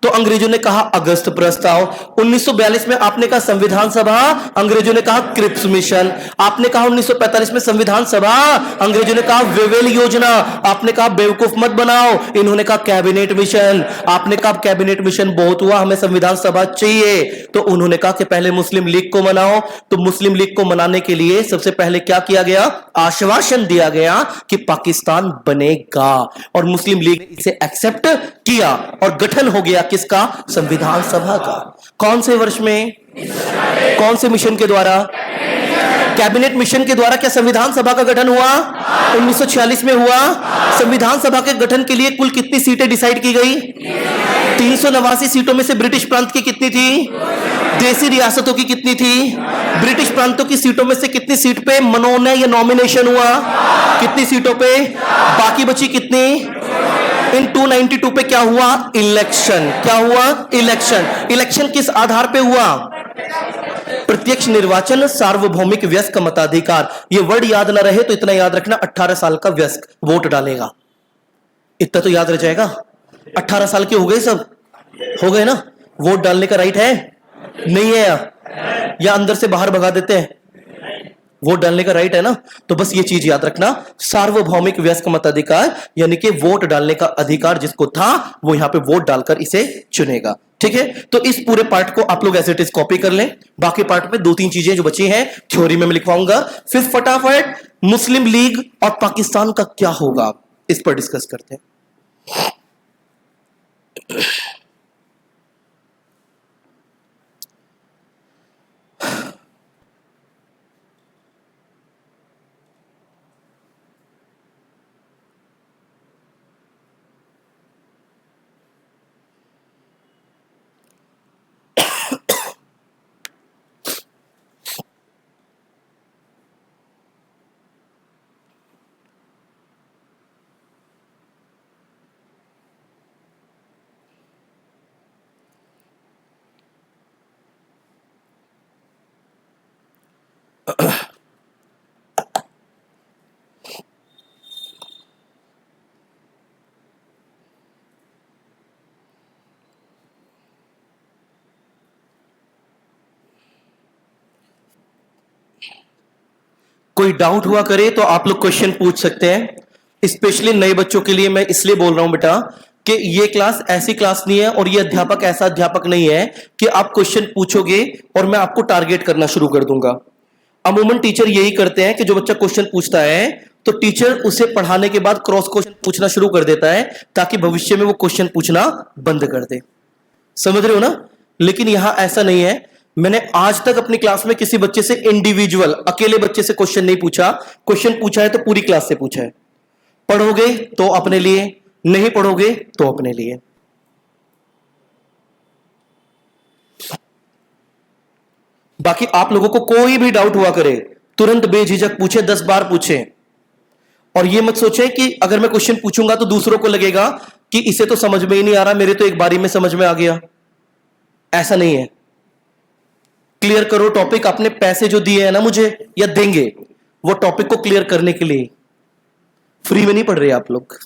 तो अंग्रेजों ने कहा अगस्त प्रस्ताव। 1942 में आपने कहा संविधान सभा, अंग्रेजों ने कहा क्रिप्स मिशन। आपने कहा 1945 में संविधान सभा, अंग्रेजों ने कहा वेवेल योजना। आपने कहा बेवकूफ मत बनाओ, इन्होंने कहा कैबिनेट मिशन। आपने कहा कैबिनेट मिशन बहुत हुआ, हमें संविधान सभा चाहिए, तो उन्होंने कहा कि पहले मुस्लिम लीग को मनाओ। तो मुस्लिम लीग को मनाने के लिए सबसे पहले क्या किया गया? आश्वासन दिया गया कि पाकिस्तान बनेगा, और मुस्लिम लीग ने इसे एक्सेप्ट किया और गठन हो गया किसका? संविधान सभा का। कौन से वर्ष में? कौन से मिशन के द्वारा? कैबिनेट मिशन के द्वारा। क्या संविधान सभा का गठन हुआ? 1946 में हुआ। संविधान सभा के गठन के लिए कुल कितनी सीटें डिसाइड की गई? 389 सीटों में से ब्रिटिश प्रांत की कितनी थी? देसी रियासतों की कितनी थी? ब्रिटिश प्रांतों की सीटों में से कितनी सीट पे मनोनयन या नॉमिनेशन हुआ? कितनी सीटों पे? बाकी बची कितनी? इन 292 पे क्या हुआ? इलेक्शन। क्या हुआ? इलेक्शन। इलेक्शन किस आधार पे हुआ? प्रत्यक्ष निर्वाचन, सार्वभौमिक वयस्क मताधिकार। ये वर्ड याद ना रहे तो इतना याद रखना, 18 साल का वयस्क वोट डालेगा। इतना तो याद रह जाएगा। 18 साल के हो गए सब? हो गए ना? वोट डालने का राइट है? नहीं है या अंदर से बाहर भगा देते हैं? वोट डालने का राइट है ना? तो बस ये चीज याद रखना, सार्वभौमिक वयस्क मताधिकार यानी कि वोट डालने का अधिकार जिसको था वो यहां पे वोट डालकर इसे चुनेगा। ठीक है, तो इस पूरे पार्ट को आप लोग एज इट इज कॉपी कर लें। बाकी पार्ट में 2-3 चीजें जो बची हैं थ्योरी में मैं लिखवाऊंगा। फिर फटाफट मुस्लिम लीग और पाकिस्तान का क्या होगा इस पर डिस्कस करते हैं। कोई डाउट हुआ करे तो आप लोग क्वेश्चन पूछ सकते हैं। स्पेशली नए बच्चों के लिए मैं इसलिए बोल रहा हूं बेटा कि ये क्लास ऐसी क्लास नहीं है और ये अध्यापक ऐसा अध्यापक नहीं है कि आप क्वेश्चन पूछोगे और मैं आपको टारगेट करना शुरू कर दूंगा। अमूमन टीचर यही करते हैं कि जो बच्चा क्वेश्चन पूछता है तो टीचर उसे पढ़ाने के बाद क्रॉस क्वेश्चन पूछना शुरू कर देता है ताकि भविष्य में वो क्वेश्चन पूछना बंद कर दे। समझ रहे हो ना? लेकिन यहां ऐसा नहीं है। मैंने आज तक अपनी क्लास में किसी बच्चे से इंडिविजुअल अकेले बच्चे से क्वेश्चन नहीं पूछा। क्वेश्चन पूछा है तो पूरी क्लास से पूछा है। पढ़ोगे तो अपने लिए, नहीं पढ़ोगे तो अपने लिए। बाकी आप लोगों को कोई भी डाउट हुआ करे तुरंत बेझिझक पूछे, 10 बार पूछे। और ये मत सोचे कि अगर मैं क्वेश्चन पूछूंगा तो दूसरों को लगेगा कि इसे तो समझ में ही नहीं आ रहा, मेरे तो एक बारी में समझ में आ गया। ऐसा नहीं है। क्लियर करो टॉपिक। आपने पैसे जो दिए हैं ना मुझे या देंगे वो टॉपिक को क्लियर करने के लिए, फ्री में नहीं पढ़ रहे आप लोग।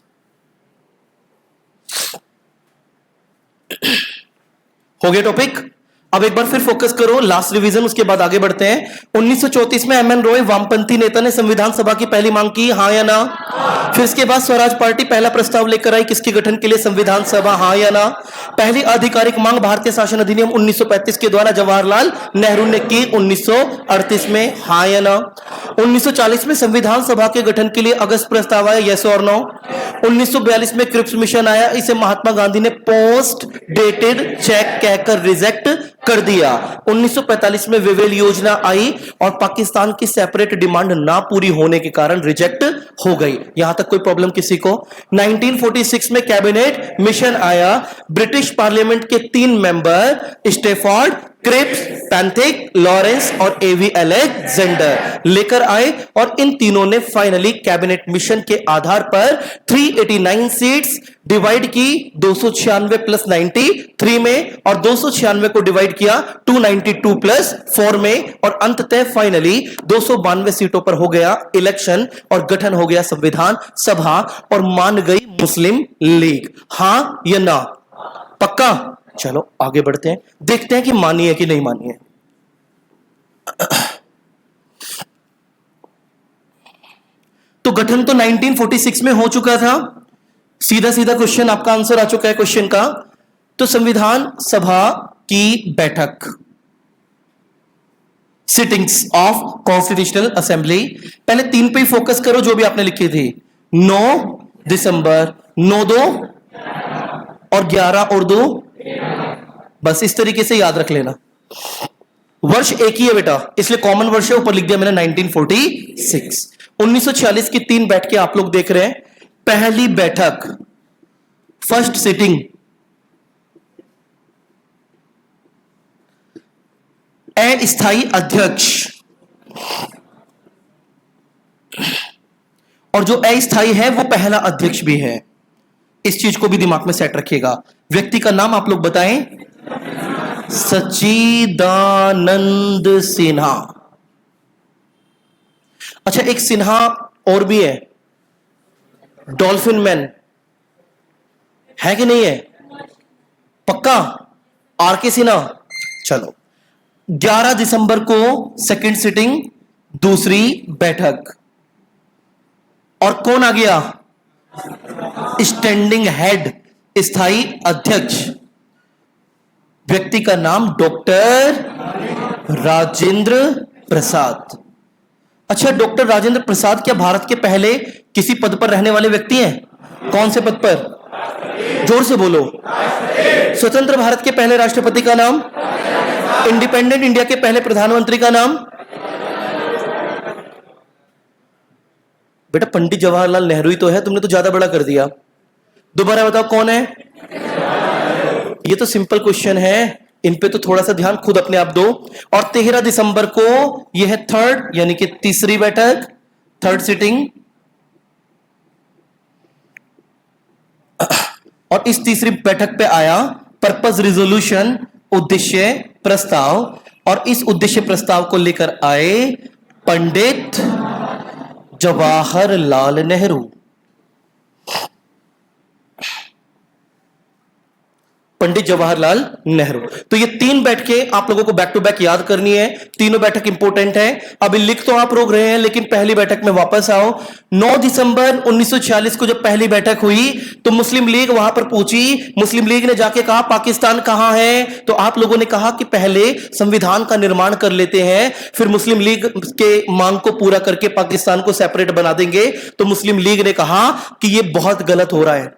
हो गया टॉपिक? अब एक बार फिर फोकस करो, लास्ट रिवीजन, उसके बाद आगे बढ़ते हैं। 1934 में एम एन रॉय वामपंथी नेता ने संविधान सभा की पहली मांग की, हां या ना? फिर इसके बाद स्वराज पार्टी पहला प्रस्ताव लेकर आई, किसके गठन के लिए? संविधान सभा, हां या ना? पहली आधिकारिक मांग भारतीय शासन अधिनियम 1935 के द्वारा जवाहरलाल नेहरू ने की 1938 में, हां या ना? 1940 में संविधान सभा के गठन के लिए अगस्त प्रस्ताव आया, यस और नो? 1942 में क्रिप्स मिशन आया, इसे महात्मा गांधी ने पोस्ट डेटेड चेक कहकर रिजेक्ट कर दिया। 1945 में विवेल योजना आई और पाकिस्तान की सेपरेट डिमांड ना पूरी होने के कारण रिजेक्ट हो गई। यहां तक कोई प्रॉब्लम किसी को? 1946 में कैबिनेट मिशन आया, ब्रिटिश पार्लियामेंट के 3 member Stafford, Cripps, Pethick, Lawrence और एवी अलेक्जेंडर लेकर आए और इन तीनों ने फाइनली कैबिनेट मिशन के आधार पर 389 सीट्स डिवाइड की 296 प्लस 93 में और 296 को डिवाइड किया 292 प्लस 4 में और अंततः फाइनली 292 सीटों पर हो गया इलेक्शन और गठन हो गया संविधान सभा और मान गई मुस्लिम लीग। हां या ना? पक्का? चलो आगे बढ़ते हैं, देखते हैं कि मानी है कि नहीं मानी है। तो गठन तो 1946 में हो चुका था। सीधा सीधा क्वेश्चन, आपका आंसर आ चुका है क्वेश्चन का। तो संविधान सभा की बैठक, सिटिंग्स ऑफ कॉन्स्टिट्यूशनल असेंबली, पहले 3 पे ही फोकस करो जो भी आपने लिखी थी। 9 दिसंबर, 9-2 और 11 और 2, बस इस तरीके से याद रख लेना। वर्ष एक ही है बेटा, इसलिए कॉमन वर्ष है, ऊपर लिख दिया मैंने 1946। 1946 की 3 बैठकें आप लोग देख रहे हैं। पहली बैठक, फर्स्ट सिटिंग, अस्थायी अध्यक्ष, और जो अस्थायी है वो पहला अध्यक्ष भी है। इस चीज को भी दिमाग में सेट रखिएगा। व्यक्ति का नाम आप लोग बताएं। सच्चिदानंद सिन्हा। अच्छा, एक सिन्हा और भी है, डॉल्फिन मैन, है कि नहीं है? पक्का? आर के सिन्हा। चलो, 11 दिसंबर को सेकंड सिटिंग, दूसरी बैठक, और कौन आ गया? स्टैंडिंग हेड, स्थायी अध्यक्ष। व्यक्ति का नाम डॉक्टर राजेंद्र प्रसाद। अच्छा, डॉक्टर राजेंद्र प्रसाद क्या भारत के पहले किसी पद पर रहने वाले व्यक्ति हैं? कौन से पद पर? जोर से बोलो। स्वतंत्र भारत के पहले राष्ट्रपति का नाम? इंडिपेंडेंट इंडिया के पहले प्रधानमंत्री का नाम? बेटा, पंडित जवाहरलाल नेहरू ही तो है, तुमने तो ज्यादा बड़ा कर दिया। दोबारा बताओ कौन है? ये तो सिंपल क्वेश्चन है, इन पे तो थोड़ा सा ध्यान खुद अपने आप दो। और 13 दिसंबर को यह है थर्ड, यानी कि तीसरी बैठक, थर्ड सिटिंग। और इस तीसरी बैठक पे आया पर्पस रिजोल्यूशन, उद्देश्य प्रस्ताव, और इस उद्देश्य प्रस्ताव को लेकर आए पंडित जवाहरलाल नेहरू। पंडित जवाहरलाल नेहरू। तो ये तीन बैठकें आप लोगों को बैक टू बैक याद करनी है। तीनों बैठक इंपॉर्टेंट है। अभी लिख तो आप रोक रहे हैं, लेकिन पहली बैठक में वापस आओ। 9 दिसंबर 1946 को जब पहली बैठक हुई तो मुस्लिम लीग वहां पर पहुंची। मुस्लिम लीग ने जाके कहा पाकिस्तान कहां है, तो आप लोगों ने कहा कि पहले संविधान का निर्माण कर लेते हैं, फिर मुस्लिम लीग के मांग को पूरा करके पाकिस्तान को सेपरेट बना देंगे। तो मुस्लिम लीग ने कहा कि यह बहुत गलत हो रहा है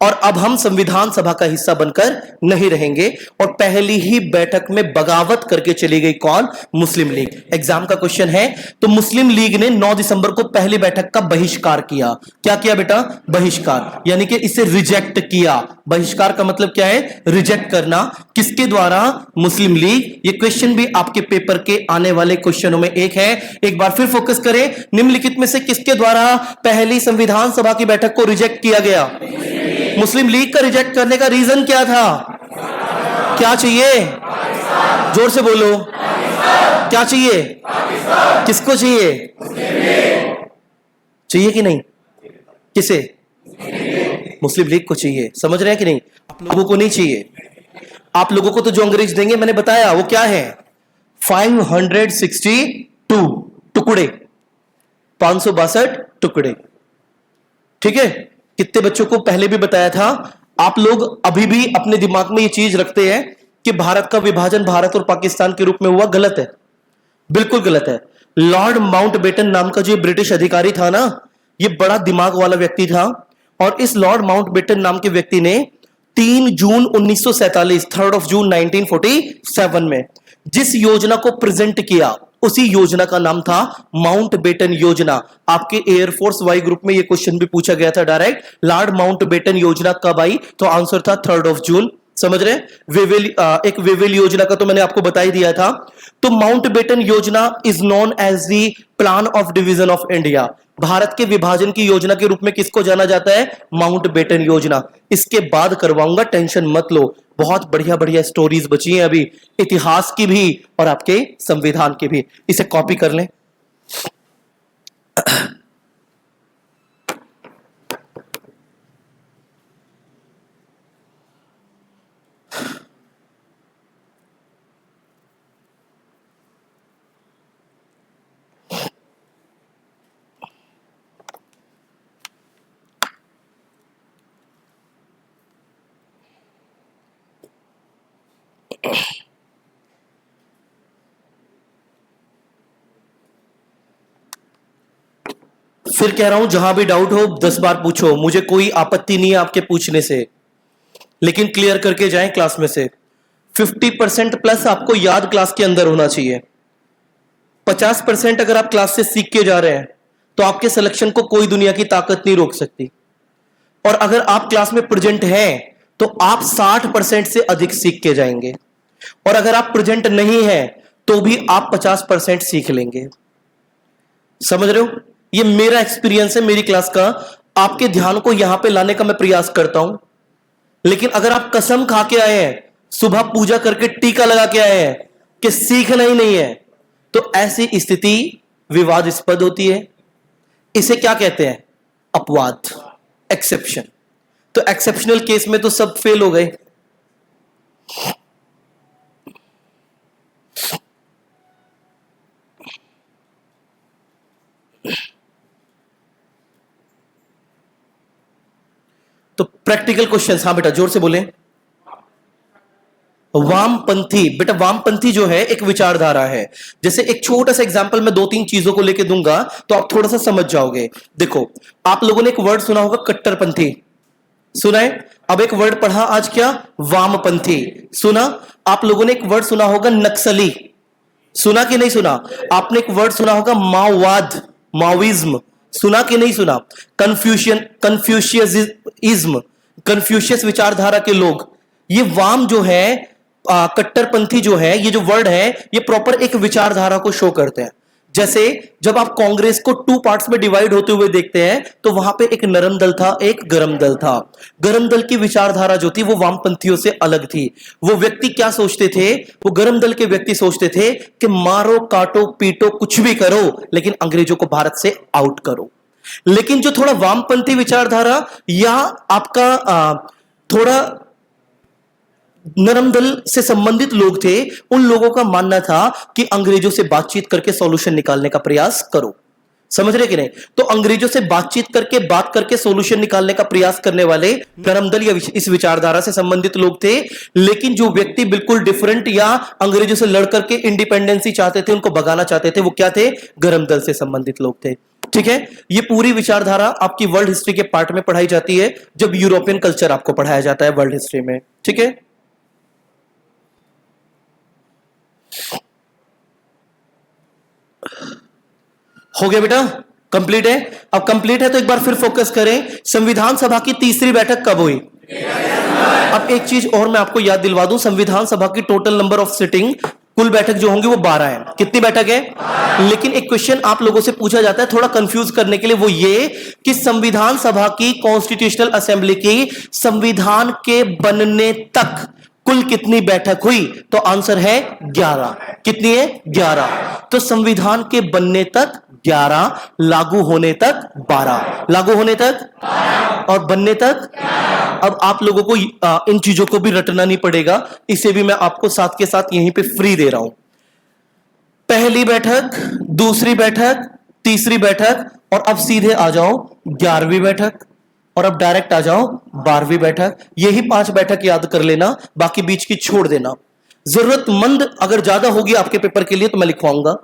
और अब हम संविधान सभा का हिस्सा बनकर नहीं रहेंगे। और पहली ही बैठक में बगावत करके चली गई कौन? मुस्लिम लीग। एग्जाम का क्वेश्चन है। तो मुस्लिम लीग ने 9 दिसंबर को पहली बैठक का बहिष्कार किया। क्या किया बेटा? बहिष्कार, यानी कि इसे रिजेक्ट किया। बहिष्कार का मतलब क्या है? रिजेक्ट करना। किसके द्वारा? मुस्लिम लीग। ये क्वेश्चन भी आपके पेपर के आने वाले क्वेश्चनों में एक है। एक बार फिर फोकस करें, निम्नलिखित में से किसके द्वारा पहली संविधान सभा की बैठक को रिजेक्ट किया गया? मुस्लिम लीग का रिजेक्ट करने का रीजन क्या था? क्या चाहिए? जोर से बोलो। क्या चाहिए? किसको चाहिए? चाहिए कि नहीं? किसे? मुस्लिम लीग को चाहिए। समझ रहे हैं कि नहीं? आप लोगों को नहीं चाहिए। आप लोगों को तो जो अंग्रेज देंगे, मैंने बताया वो क्या है? 562 टुकड़े, 562 टुकड़े। ठीक है? कितने बच्चों को पहले भी बताया था। आप लोग अभी भी अपने दिमाग में ये चीज रखते हैं कि भारत का विभाजन भारत और पाकिस्तान के रूप में हुआ। गलत है, बिल्कुल गलत है। लॉर्ड माउंटबेटन नाम का जो ब्रिटिश अधिकारी था ना, ये बड़ा दिमाग वाला व्यक्ति था। और इस लॉर्ड माउंटबेटन नाम के व्यक्ति ने 3 जून 1947, 3 जून 1947 में जिस योजना को प्रेजेंट किया, उसी योजना का नाम था माउंटबेटन योजना। आपके एयरफोर्स वाई ग्रुप में यह क्वेश्चन भी पूछा गया था डायरेक्ट। लॉर्ड माउंटबेटन योजना कब आई? तो आंसर था 3 जून। समझ रहे हैं? एक वेवेल योजना का तो मैंने आपको बता ही दिया था। तो माउंटबेटन योजना is known as the plan of division of India. Bharat के विभाजन की योजना के रूप में किसको जाना जाता है? माउंटबेटन योजना। इसके बाद करवाऊंगा, टेंशन मत लो। बहुत बढ़िया बढ़िया स्टोरीज बची हैं अभी, इतिहास की भी और आपके संविधान की भी। इसे कॉपी कर लें। फिर कह रहा हूं, जहां भी डाउट हो 10 बार पूछो, मुझे कोई आपत्ति नहीं है आपके पूछने से, लेकिन क्लियर करके जाएं क्लास में से। 50% प्लस आपको याद क्लास के अंदर होना चाहिए। 50% अगर आप क्लास से सीख के जा रहे हैं तो आपके सिलेक्शन को कोई दुनिया की ताकत नहीं रोक सकती। और अगर आप क्लास में प्रेजेंट हैं तो आप 60% से अधिक सीख के जाएंगे। और अगर आप प्रेजेंट नहीं है तो भी आप 50% सीख लेंगे। समझ रहे हो? ये मेरा एक्सपीरियंस है, मेरी क्लास का। आपके ध्यान को यहां पे लाने का मैं प्रयास करता हूं, लेकिन अगर आप कसम खा के आए हैं, सुबह पूजा करके टीका लगा के आए हैं कि सीखना ही नहीं है, तो ऐसी स्थिति विवादास्पद होती है। इसे क्या कहते हैं? अपवाद, एक्सेप्शन। तो एक्सेप्शनल केस में तो सब फेल हो गए। तो प्रैक्टिकल क्वेश्चंस, हां बेटा जोर से बोलें। वामपंथी, बेटा वामपंथी जो है एक विचारधारा है। जैसे एक छोटा सा एग्जांपल मैं 2-3 चीजों को लेके दूंगा तो आप थोड़ा सा समझ जाओगे। देखो, आप लोगों ने एक वर्ड सुना होगा कट्टरपंथी, सुना है? अब एक वर्ड पढ़ा आज, क्या? वामपंथी। सुना? आप लोगों ने एक वर्ड सुना होगा नक्सली, सुना कि नहीं सुना? आपने एक वर्ड सुना होगा माओवाद, माओइज्म, सुना कि नहीं सुना? कन्फ्यूशियसिज्म, कन्फ्यूशियस विचारधारा के लोग। ये वाम जो है, कट्टरपंथी जो है, ये जो वर्ड है, ये प्रॉपर एक विचारधारा को शो करते हैं। जैसे जब आप कांग्रेस को 2 पार्ट्स में डिवाइड होते हुए देखते हैं तो वहां पे एक नरम दल था, एक गरम दल था। गरम दल की विचारधारा जो थी वो वामपंथियों से अलग थी। वो व्यक्ति क्या सोचते थे? वो गरम दल के व्यक्ति सोचते थे कि मारो, काटो, पीटो, कुछ भी करो, लेकिन अंग्रेजों को भारत से आउट करो। लेकिन जो थोड़ा वामपंथी विचारधारा या आपका थोड़ा नरम दल से संबंधित लोग थे, उन लोगों का मानना था कि अंग्रेजों से बातचीत करके सॉल्यूशन निकालने का प्रयास करो। समझ रहे कि नहीं? तो अंग्रेजों से बातचीत करके, बात करके सॉल्यूशन निकालने का प्रयास करने वाले नरम दल या इस विचारधारा से संबंधित लोग थे। लेकिन जो व्यक्ति बिल्कुल डिफरेंट या अंग्रेजों से लड़ करके इंडिपेंडेंसी चाहते थे, उनको भगाना चाहते थे, वो क्या थे? गरम दल से संबंधित लोग थे। ठीक है? ये पूरी विचारधारा आपकी वर्ल्ड हिस्ट्री के पार्ट में पढ़ाई जाती है, जब यूरोपियन कल्चर आपको पढ़ाया जाता है वर्ल्ड हिस्ट्री में। ठीक है? हो गया बेटा? कंप्लीट है? अब कंप्लीट है तो एक बार फिर फोकस करें। संविधान सभा की तीसरी बैठक कब हुई? अब एक चीज और मैं आपको याद दिलवा दूं, संविधान सभा की टोटल नंबर ऑफ सिटिंग, कुल बैठक जो होंगी वो 12 है। कितनी बैठक है? लेकिन एक क्वेश्चन आप लोगों से पूछा जाता है थोड़ा कंफ्यूज करने के लिए, वो ये कि संविधान सभा की, कॉन्स्टिट्यूशनल असेंबली की, संविधान के बनने तक कुल कितनी बैठक हुई? तो आंसर है 11। कितनी है? 11। तो संविधान के बनने तक 11, लागू होने तक 12, लागू होने तक और बनने तक। अब आप लोगों को इन चीजों को भी रटना नहीं पड़ेगा, इसे भी मैं आपको साथ के साथ यहीं पे फ्री दे रहा हूं। पहली बैठक, दूसरी बैठक, तीसरी बैठक, और अब सीधे आ जाओ 11वीं बैठक, और अब डायरेक्ट आ जाओ 12वीं बैठक। यही 5 बैठक याद कर लेना, बाकी बीच की छोड़ देना। जरूरतमंद अगर ज्यादा होगी आपके पेपर के लिए तो मैं लिखवाऊंगा।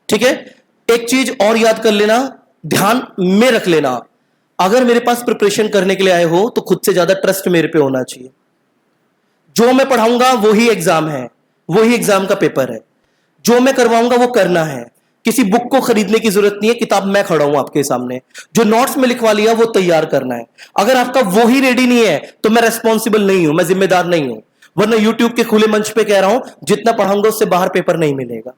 ठीक है? एक चीज और याद कर लेना, ध्यान में रख लेना, अगर मेरे पास प्रिपरेशन करने के लिए आए हो तो खुद से ज्यादा ट्रस्ट मेरे पे होना चाहिए। जो मैं पढ़ाऊंगा वही एग्जाम है, वही एग्जाम का पेपर है। जो मैं करवाऊंगा वो करना है। किसी बुक को खरीदने की जरूरत नहीं है, किताब मैं खड़ा हूं आपके सामने। जो नोट्स में लिखवा लिया वो तैयार करना है। अगर आपका वो ही रेडी नहीं है तो मैं रेस्पॉन्सिबल नहीं हूं, मैं जिम्मेदार नहीं हूं। वरना यूट्यूब के खुले मंच पे कह रहा हूं, जितना पढ़ाऊंगा उससे बाहर पेपर नहीं मिलेगा।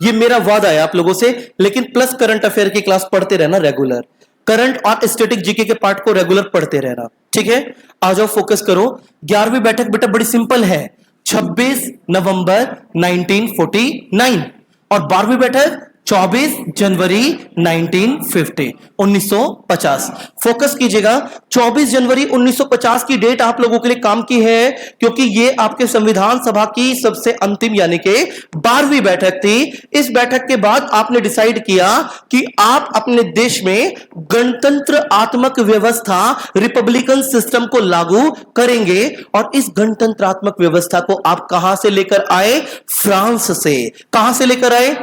ये मेरा वादा है आप लोगों से। लेकिन प्लस करंट अफेयर की क्लास पढ़ते रहना रेगुलर, करंट और स्टैटिक जीके के पार्ट को रेगुलर पढ़ते रहना। ठीक है? आ जाओ, फोकस करो। 11वीं बैठक बेटा बड़ी सिंपल है, 26 नवंबर 1949, और 12वीं बैठक 24 जनवरी 1950। फोकस कीजिएगा, 24 जनवरी 1950 की डेट आप लोगों के लिए काम की है, क्योंकि ये आपके संविधान सभा की सबसे अंतिम यानी कि 12वीं बैठक थी। इस बैठक के बाद आपने डिसाइड किया कि आप अपने देश में गणतंत्र आत्मक व्यवस्था, रिपब्लिकन सिस्टम को लागू करेंगे। और इस गणतंत्रात्मक व्यवस्था को आप कहां से लेकर आए? फ्रांस से। कहां से लेकर आए?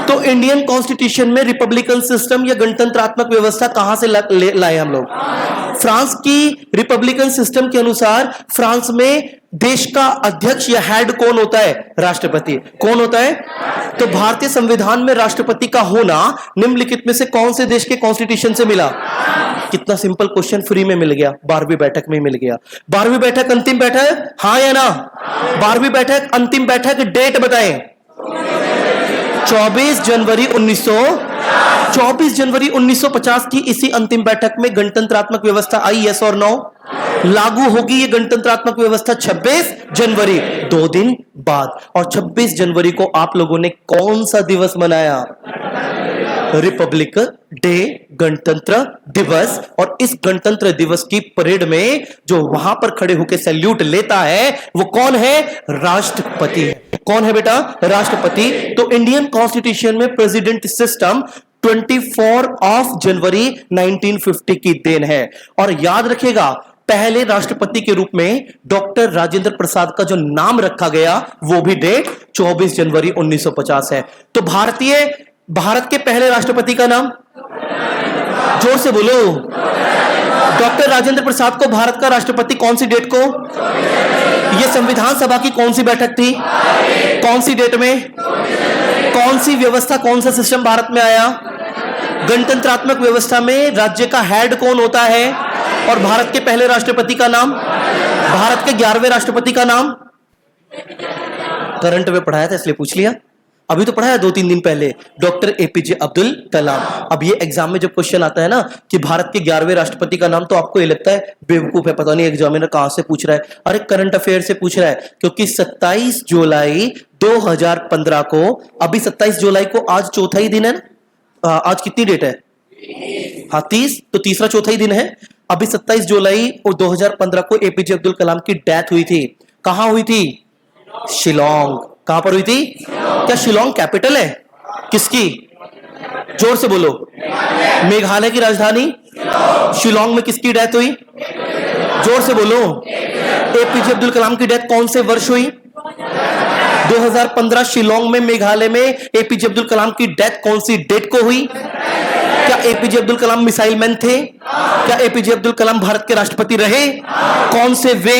तो इंडियन कॉन्स्टिट्यूशन में रिपब्लिकन सिस्टम या गणतंत्रात्मक व्यवस्था कहां से लाए हम लोग? फ्रांस की रिपब्लिकन सिस्टम के अनुसार फ्रांस में देश का अध्यक्ष या हेड कौन होता है? राष्ट्रपति। कौन होता है? तो भारतीय संविधान में राष्ट्रपति का होना निम्नलिखित में से कौन से देश के कॉन्स्टिट्यूशन से मिला? कितना सिंपल क्वेश्चन फ्री में मिल गया, 12वीं बैठक में मिल गया। 12वीं बैठक अंतिम बैठक, हाँ या ना? 12वीं बैठक अंतिम बैठक, डेट बताएं। 24 जनवरी 1950 की इसी अंतिम बैठक में गणतंत्रात्मक व्यवस्था आई, यस और नो? लागू होगी ये गणतंत्रात्मक व्यवस्था 26 जनवरी, 2 दिन बाद। और 26 जनवरी को आप लोगों ने कौन सा दिवस मनाया? रिपब्लिक डे, गणतंत्र दिवस। और इस गणतंत्र दिवस की परेड में जो वहां पर खड़े होकर सैल्यूट लेता है वो कौन है? राष्ट्रपति है। कौन है बेटा? राष्ट्रपति। तो इंडियन कॉन्स्टिट्यूशन में प्रेसिडेंट सिस्टम 24 ऑफ जनवरी 1950 की देन है। और याद रखिएगा, पहले राष्ट्रपति के रूप में डॉक्टर राजेंद्र प्रसाद का जो नाम रखा गया वो भी डेट 24 जनवरी 1950 है। तो भारत के पहले राष्ट्रपति का नाम, जोर से बोलो। डॉक्टर राजेंद्र प्रसाद को भारत का राष्ट्रपति कौन सी डेट को? यह संविधान सभा की कौन सी बैठक थी? कौन सी डेट में? कौन सी व्यवस्था, कौन सा सिस्टम भारत में आया? गणतंत्रात्मक व्यवस्था में राज्य का हेड कौन होता है? और भारत के पहले राष्ट्रपति का नाम? भारत के 11वें राष्ट्रपति का नाम? करंट में पढ़ाया था इसलिए पूछ लिया, अभी तो पढ़ाया 2-3 दिन पहले, डॉक्टर एपीजे अब्दुल कलाम। अब ये एग्जाम में जब क्वेश्चन आता है ना कि भारत के 11वें राष्ट्रपति का नाम, तो आपको ये लगता है बेवकूफ है, पता नहीं एग्जामिनर कहां से पूछ रहा है। अरे करंट अफेयर से पूछ रहा है, क्योंकि 27 जुलाई 2015 को, अभी 27 जुलाई को आज चौथा ही दिन है ना। आज कितनी डेट है? हाँ 30, तो तीसरा चौथा ही दिन है। अभी 27 जुलाई 2015 को एपीजे अब्दुल कलाम की डेथ हुई थी। कहां हुई थी? शिलोंग। कहां पर हुई थी? क्या शिलोंग कैपिटल है? किसकी? जोर से बोलो। मेघालय की राजधानी शिलोंग में किसकी डेथ हुई? जोर से बोलो। एपीजे अब्दुल कलाम की डेथ कौन से वर्ष हुई? 2015 शिलोंग में, मेघालय में एपीजे अब्दुल कलाम की डेथ कौन सी डेट को हुई? क्या APJ Abdul Kalam missile man थे? क्या एपीजे अब्दुल कलाम भारत के राष्ट्रपति रहे? कौन से वे?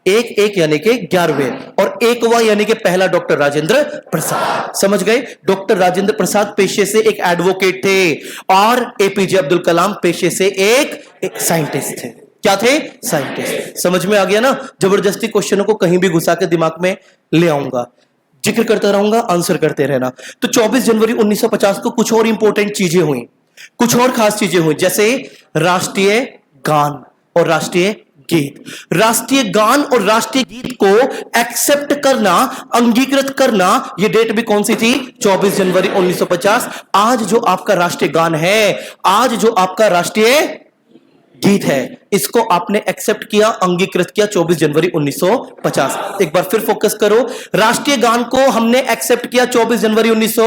एक यानी कि 11वें, और 1वां यानी कि पहला डॉक्टर राजेंद्र प्रसाद। समझ गए? डॉक्टर राजेंद्र प्रसाद पेशे से एक एडवोकेट थे और एपीजे अब्दुल कलाम पेशे से एक साइंटिस्ट थे। क्या थे? साइंटिस्ट। समझ में आ गया ना? जबरदस्ती क्वेश्चनों को कहीं भी घुसा के दिमाग में ले आऊंगा, जिक्र करता रहूंगा, आंसर करते रहना। तो 24 जनवरी 1950 को कुछ और इंपॉर्टेंट चीजें हुई, कुछ और खास चीजें हुई, जैसे राष्ट्रीय गान और राष्ट्रीय गीत। राष्ट्रीय गान और राष्ट्रीय गीत को एक्सेप्ट करना, अंगीकृत करना, यह डेट भी कौन सी थी? 24 जनवरी 1950। आज जो आपका राष्ट्रीय गान है, आज जो आपका राष्ट्रीय गीत है, इसको आपने एक्सेप्ट किया, अंगीकृत किया 24 जनवरी 1950। एक बार फिर फोकस करो। राष्ट्रीय गान को हमने एक्सेप्ट किया 24 जनवरी 1900,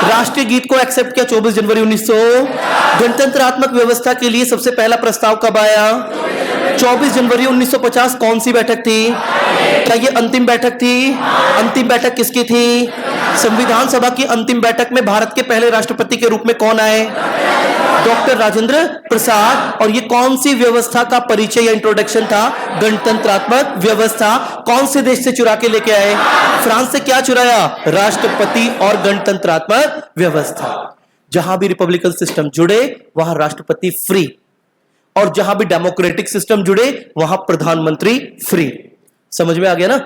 राष्ट्रीय गीत को एक्सेप्ट किया 24 जनवरी 1900। गणतंत्रात्मक व्यवस्था के लिए सबसे पहला प्रस्ताव कब आया? 24 जनवरी 1950। कौन सी बैठक थी? क्या ये अंतिम बैठक थी? अंतिम बैठक किसकी थी? संविधान सभा की अंतिम बैठक में भारत के पहले राष्ट्रपति के रूप में कौन आए? डॉक्टर राजेंद्र प्रसाद। और ये कौन सी व्यवस्था का परिचय या इंट्रोडक्शन था? गणतंत्रात्मक व्यवस्था। कौन से देश से चुरा के लेके आए? फ्रांस से। क्या चुराया? राष्ट्रपति और गणतंत्रात्मक व्यवस्था। जहां भी रिपब्लिकन सिस्टम जुड़े वहां राष्ट्रपति फ्री, और जहां भी डेमोक्रेटिक सिस्टम जुड़े वहां प्रधानमंत्री फ्री। समझ में आ गया ना?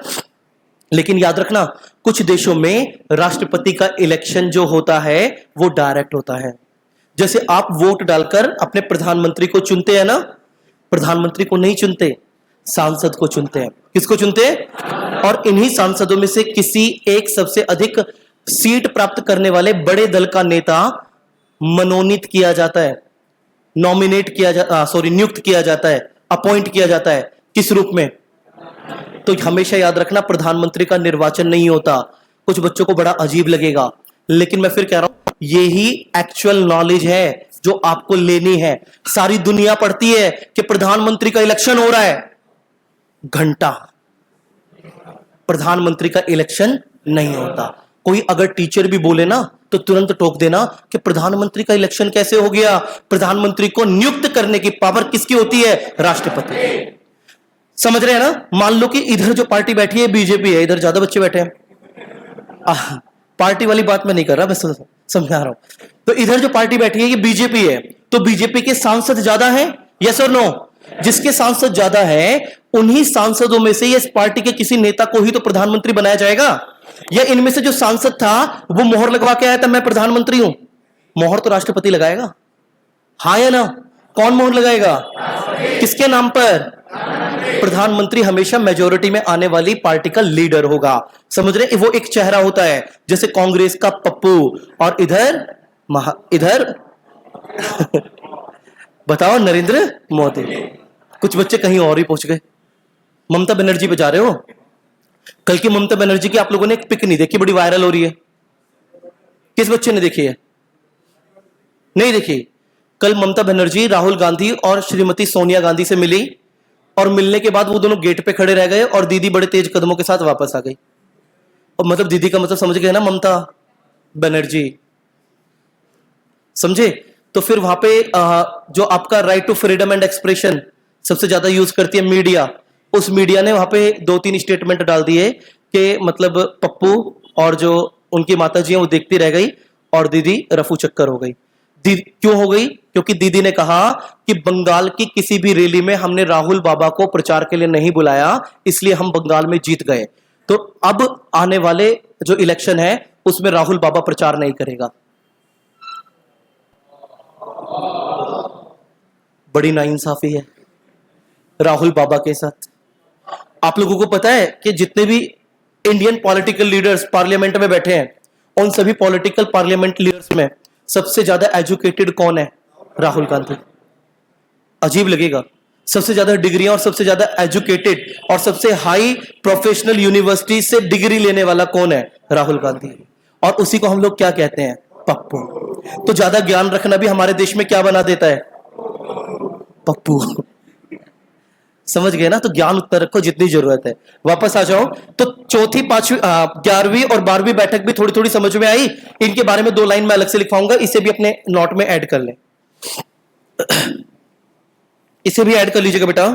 लेकिन याद रखना, कुछ देशों में राष्ट्रपति का इलेक्शन जो होता है वो डायरेक्ट होता है। जैसे आप वोट डालकर अपने प्रधानमंत्री को चुनते हैं ना, प्रधानमंत्री को नहीं चुनते, सांसद को चुनते हैं। किसको चुनते हैं? और इन्हीं सांसदों में से किसी एक सबसे अधिक सीट प्राप्त करने वाले बड़े दल का नेता मनोनीत किया जाता है, नॉमिनेट किया नियुक्त किया जाता है, अपॉइंट किया जाता है। किस रूप में? तो हमेशा याद रखना, प्रधानमंत्री का निर्वाचन नहीं होता। कुछ बच्चों को बड़ा अजीब लगेगा, लेकिन मैं फिर कह रहा हूं, यही एक्चुअल नॉलेज है जो आपको लेनी है। सारी दुनिया पढ़ती है कि प्रधानमंत्री का इलेक्शन हो रहा है, घंटा। प्रधानमंत्री का इलेक्शन नहीं होता। कोई अगर टीचर भी बोले ना तो तुरंत टोक देना कि प्रधानमंत्री का इलेक्शन कैसे हो गया? प्रधानमंत्री को नियुक्त करने की पावर किसकी होती है? राष्ट्रपति। समझ रहे हैं ना? मान लो कि इधर जो पार्टी बैठी है बीजेपी है, इधर ज्यादा बच्चे बैठे हैं। पार्टी वाली बात मैं नहीं कर रहा, बस समझा रहा हूं। तो इधर जो पार्टी बैठी है ये बीजेपी है, तो बीजेपी के सांसद ज्यादा हैं, यस और नो? जिसके सांसद ज्यादा है उन्हीं सांसदों में से इस पार्टी के किसी नेता को ही तो प्रधानमंत्री बनाया जाएगा, या इनमें से जो सांसद था वो मोहर लगवा के आया था मैं प्रधानमंत्री हूं? मोहर तो राष्ट्रपति लगाएगा, हाँ या ना? कौन मोहर लगाएगा? किसके नाम पर? प्रधानमंत्री हमेशा मेजोरिटी में आने वाली पार्टी का लीडर होगा, समझ रहे? वो एक चेहरा होता है, जैसे कांग्रेस का पप्पू, और इधर इधर बताओ नरेंद्र मोदी। कुछ बच्चे कहीं और ही पहुंच गए, ममता बनर्जी पे जा रहे हो। कल की ममता बनर्जी की आप लोगों ने एक पिक नहीं देखी, बड़ी वायरल हो रही है, किस बच्चे ने देखी है? नहीं देखी। कल ममता बनर्जी राहुल गांधी और श्रीमती सोनिया गांधी से मिली, और मिलने के बाद वो दोनों गेट पे खड़े रह गए और दीदी बड़े तेज कदमों के साथ वापस आ गई। और मतलब दीदी का मतलब समझ गए ना, ममता बनर्जी, समझे? तो फिर वहां पे जो आपका right to freedom and expression सबसे ज्यादा यूज करती है मीडिया, उस मीडिया ने वहां पे 2-3 स्टेटमेंट डाल दिए कि मतलब पप्पू और जो उनकी माता जी हैं वो देखती रह गई और दीदी रफू चक्कर हो गई। क्यों हो गई? क्योंकि दीदी ने कहा कि बंगाल की किसी भी रैली में हमने राहुल बाबा को प्रचार के लिए नहीं बुलाया, इसलिए हम बंगाल में जीत गए। तो अब आने वाले जो इलेक्शन है उसमें राहुल बाबा प्रचार नहीं करेगा। बड़ी नाइंसाफी है राहुल बाबा के साथ। आप लोगों को पता है कि जितने भी इंडियन पॉलिटिकल लीडर्स पार्लियामेंट में बैठे हैं, उन सभी पॉलिटिकल पार्लियामेंट लीडर्स में सबसे ज्यादा एजुकेटेड कौन है? राहुल गांधी। अजीब लगेगा, सबसे ज्यादा डिग्रियां और सबसे ज्यादा एजुकेटेड और सबसे हाई प्रोफेशनल यूनिवर्सिटी से डिग्री लेने वाला कौन है? राहुल गांधी। और उसी को हम लोग क्या कहते हैं? पप्पू। तो ज्यादा ज्ञान रखना भी हमारे देश में क्या बना देता है? पप्पू। समझ गए ना? तो ज्ञान उतना रखो जितनी जरूरत है। वापस आ जाओ। तो चौथी, पांचवी, 11वीं और 12वीं बैठक भी थोड़ी थोड़ी समझ में आई। इनके बारे में 2 लाइन में अलग से लिखवाऊंगा, इसे भी अपने नोट में ऐड कर लें। इसे भी ऐड कर लीजिएगा बेटा।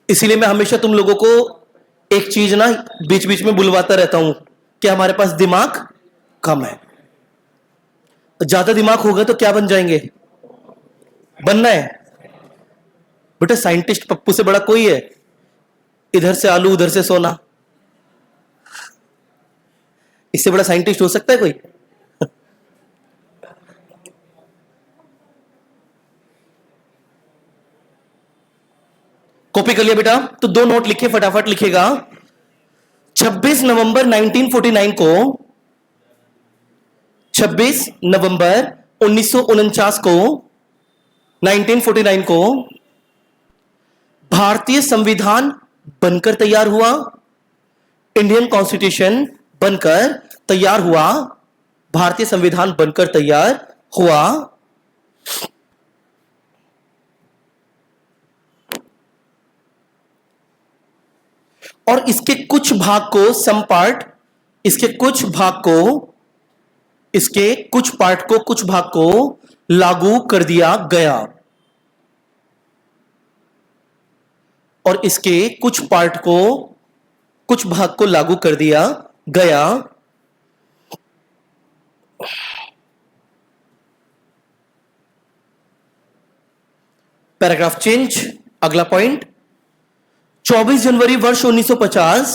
इसीलिए मैं हमेशा तुम लोगों को एक चीज ना बीच बीच में बुलवाता रहता हूं कि हमारे पास दिमाग कम है। ज्यादा दिमाग होगा तो क्या बन जाएंगे? बनना है बेटा साइंटिस्ट पप्पू से बड़ा कोई है? इधर से आलू उधर से सोना, इससे बड़ा साइंटिस्ट हो सकता है कोई? कॉपी कर लिया बेटा? तो 2 नोट लिखे, फटाफट लिखेगा। 26 नवंबर 1949 को, 26 नवंबर 1949 को, 1949 को भारतीय संविधान बनकर तैयार हुआ। इंडियन कॉन्स्टिट्यूशन बनकर तैयार हुआ, भारतीय संविधान बनकर तैयार हुआ। और इसके कुछ भाग को, सम पार्ट, इसके कुछ भाग को, इसके कुछ पार्ट को, कुछ भाग को लागू कर दिया गया। और इसके कुछ पार्ट को, कुछ भाग को लागू कर दिया गया। Paragraph change. अगला पॉइंट, 24 जनवरी वर्ष 1950,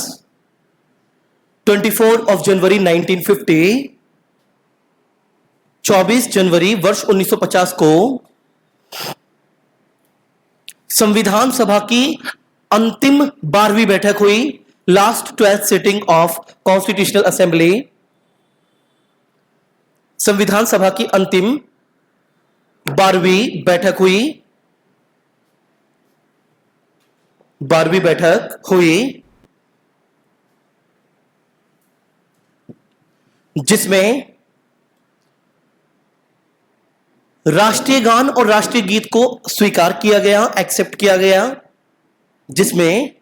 24 जनवरी 1950, 24 जनवरी वर्ष 1950 को संविधान सभा की अंतिम 12वीं बैठक हुई, last 12th sitting of constitutional assembly. संविधान सभा की अंतिम 12वीं बैठक हुई, 12वीं बैठक हुई, जिसमें राष्ट्रीय गान और राष्ट्रीय गीत को स्वीकार किया गया, एक्सेप्ट किया गया। जिसमें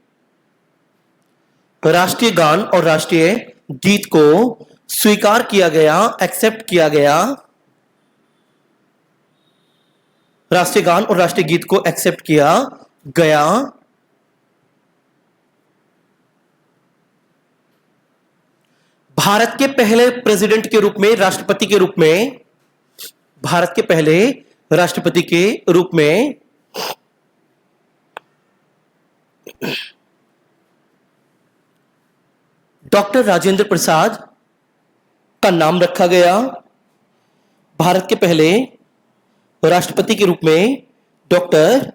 राष्ट्रीय गान और राष्ट्रीय गीत को स्वीकार किया गया, एक्सेप्ट किया गया, राष्ट्रीय गान और राष्ट्रीय गीत को एक्सेप्ट किया गया। भारत के पहले प्रेसिडेंट के रूप में, राष्ट्रपति के रूप में, भारत के पहले राष्ट्रपति के रूप में डॉक्टर राजेंद्र प्रसाद का नाम रखा गया। भारत के पहले राष्ट्रपति के रूप में डॉक्टर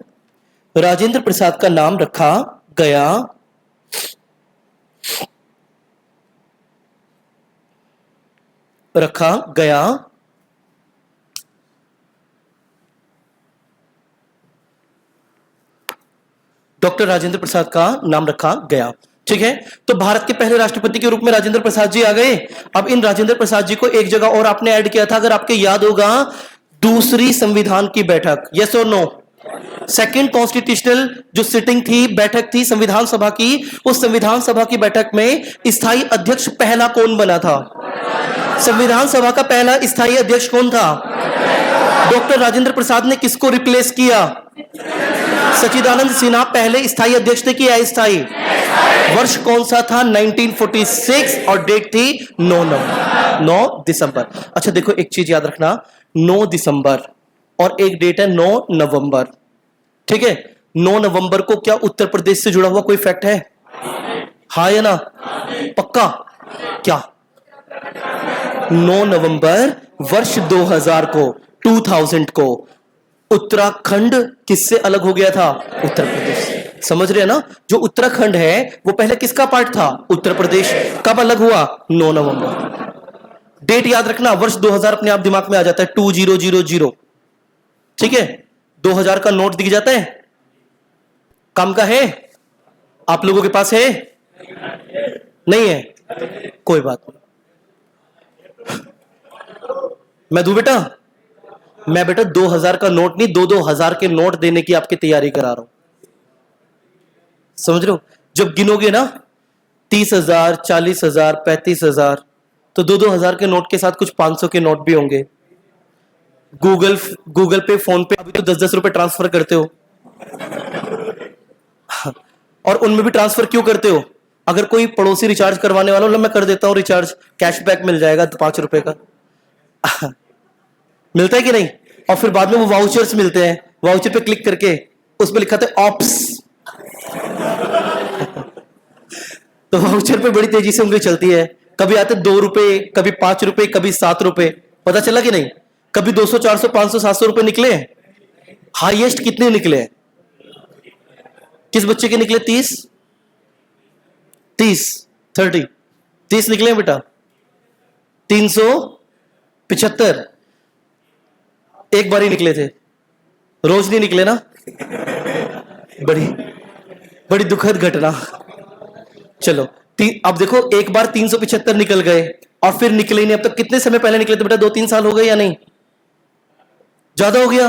राजेंद्र प्रसाद का नाम रखा गया। रखा गया। डॉक्टर राजेंद्र प्रसाद का नाम रखा गया। ठीक है, तो भारत के पहले राष्ट्रपति के रूप में राजेंद्र प्रसाद जी आ गए। अब इन राजेंद्र प्रसाद जी को एक जगह और आपने ऐड किया था, अगर आपके याद होगा, दूसरी संविधान की बैठक। यस और नो? सेकंड कॉन्स्टिट्यूशनल जो सिटिंग थी, बैठक थी संविधान सभा की, उस संविधान सभा की बैठक में स्थायी अध्यक्ष पहला कौन बना था? संविधान सभा का पहला स्थायी अध्यक्ष कौन था? डॉक्टर राजेंद्र प्रसाद ने किसको रिप्लेस किया? सच्चिदानंद सिन्हा पहले स्थायी अध्यक्ष थे कि अस्थायी? वर्ष कौन सा था? 1946 और डेट थी 9 दिसंबर। अच्छा देखो, एक चीज याद रखना, 9 दिसंबर और एक डेट है 9 नवंबर। ठीक है, 9 नवंबर को क्या उत्तर प्रदेश से जुड़ा हुआ कोई फैक्ट है? हाँ या ना? पक्का? क्या 9 नवंबर वर्ष 2000 को उत्तराखंड किससे अलग हो गया था? उत्तर प्रदेश से। समझ रहे हैं ना? जो उत्तराखंड है वो पहले किसका पार्ट था? उत्तर प्रदेश। कब अलग हुआ? 9 नवंबर। डेट याद रखना, वर्ष 2000 अपने आप दिमाग में आ जाता है, 2000। ठीक है, 2000 का नोट दिख जाता है। काम का है? आप लोगों के पास है? नहीं है? कोई बात नहीं, मैं दूं बेटा? मैं बेटा 2000 का नोट नहीं, 2000 के नोट देने की आपकी तैयारी करा रहा हूं। समझ रहे हो? जब गिनोगे ना 30,000, 40,000, 35,000, तो 2000 के नोट के साथ कुछ 500 के नोट भी होंगे। गूगल पे, फोन पे अभी तो 10-10 रुपए ट्रांसफर करते हो। और उनमें भी ट्रांसफर क्यों करते हो? अगर कोई पड़ोसी रिचार्ज करवाने वाला हो, मैं कर देता हूं रिचार्ज, कैशबैक मिल जाएगा 5 रुपए का। मिलता है कि नहीं? और फिर बाद में वो वाउचर्स मिलते हैं, वाउचर पे क्लिक करके उस पे लिखा था ऑप्स। तो वाउचर पे बड़ी तेजी से उंगली चलती है, कभी आते 2 रुपए, कभी 5 रुपए, कभी 7 रुपए। पता चला कि नहीं? कभी 200, 400, 500, 700 रुपए निकले। हाईएस्ट कितने निकले? किस बच्चे के निकले? 30 निकले बेटा। 375 एक बार ही निकले थे, रोज नहीं निकले ना। बड़ी दुखद घटना। चलो अब देखो, एक बार 375 निकल गए और फिर निकले नहीं। अब तक कितने समय पहले निकले थे बेटा? 2-3 साल हो गए या नहीं? ज्यादा हो गया।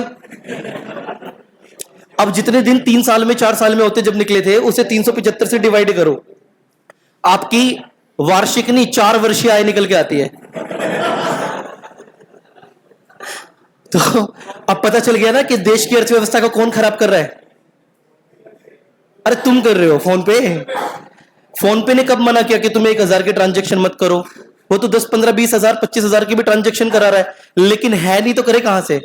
अब जितने दिन 3 साल में, 4 साल में होते जब निकले थे, उसे 375 से डिवाइड करो, आपकी वार्षिक नहीं 4 वर्षीय आय निकल के आती है। तो अब पता चल गया ना कि देश की अर्थव्यवस्था को कौन खराब कर रहा है? अरे तुम कर रहे हो। फोन पे ने कब मना किया कि तुम 1000 के ट्रांजैक्शन मत करो? वो तो 10, 15, 20,000, 25,000 की भी ट्रांजैक्शन करा रहा है, लेकिन है नहीं तो करे कहां से?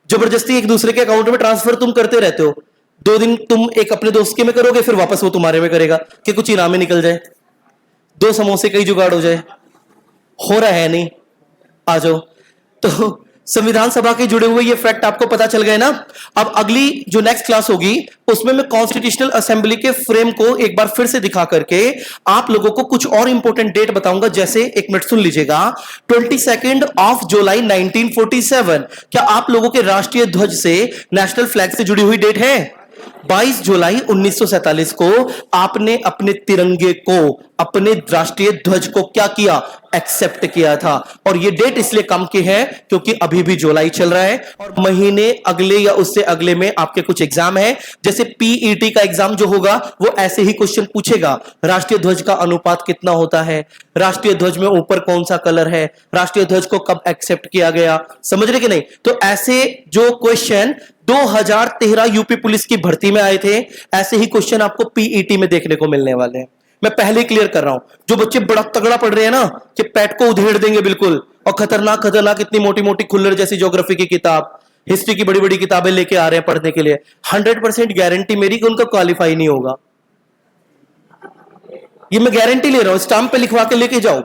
जबरदस्ती एक दूसरे के अकाउंट में ट्रांसफर तुम करते रहते हो। 2 दिन तुम एक अपने दोस्त के में करोगे, फिर वापस वो तुम्हारे में करेगा कि कुछ इनाम निकल जाए, 2 समोसे का ही जुगाड़ हो जाए। हो रहा है नहीं? आ जाओ। तो संविधान सभा के जुड़े हुए ये फैक्ट आपको पता चल गए ना। अब अगली जो नेक्स्ट क्लास होगी उसमें मैं कॉन्स्टिट्यूशनल असेंबली के फ्रेम को एक बार फिर से दिखा करके आप लोगों को कुछ और इंपॉर्टेंट डेट बताऊंगा। जैसे, एक मिनट सुन लीजिएगा, 22 जुलाई 1947। क्या आप लोगों के राष्ट्रीय ध्वज से, नेशनल फ्लैग से जुड़ी हुई डेट है? 22 जुलाई 1947 को आपने अपने तिरंगे को, अपने राष्ट्रीय ध्वज को क्या किया? एक्सेप्ट किया था। और ये डेट इसलिए कम की है क्योंकि अभी भी जुलाई चल रहा है और महीने अगले या उससे अगले में आपके कुछ एग्जाम है। जैसे पीईटी का एग्जाम जो होगा वो ऐसे ही क्वेश्चन पूछेगा, राष्ट्रीय ध्वज का अनुपात कितना होता है, राष्ट्रीय ध्वज में ऊपर कौन सा कलर है, राष्ट्रीय ध्वज को कब एक्सेप्ट किया गया, समझ रहे कि नहीं? तो ऐसे जो क्वेश्चन 2013 यूपी पुलिस की भर्ती में आए थे, ऐसे ही क्वेश्चन आपको पीईटी में देखने को मिलने वाले हैं। मैं पहले क्लियर कर रहा हूं, जो बच्चे बड़ा तगड़ा पढ़ रहे हैं ना कि पैट को उधेड़ देंगे बिल्कुल, और खतरनाक खतरनाक इतनी मोटी मोटी खुल्लर जैसी ज्योग्राफी की किताब, हिस्ट्री की बड़ी बड़ी किताबें लेके आ रहे हैं पढ़ने के लिए, 100% गारंटी मेरी कि उनका क्वालिफाई नहीं होगा। ये मैं गारंटी ले रहा हूं, स्टाम्प पे लिखवा के लेके जाओ।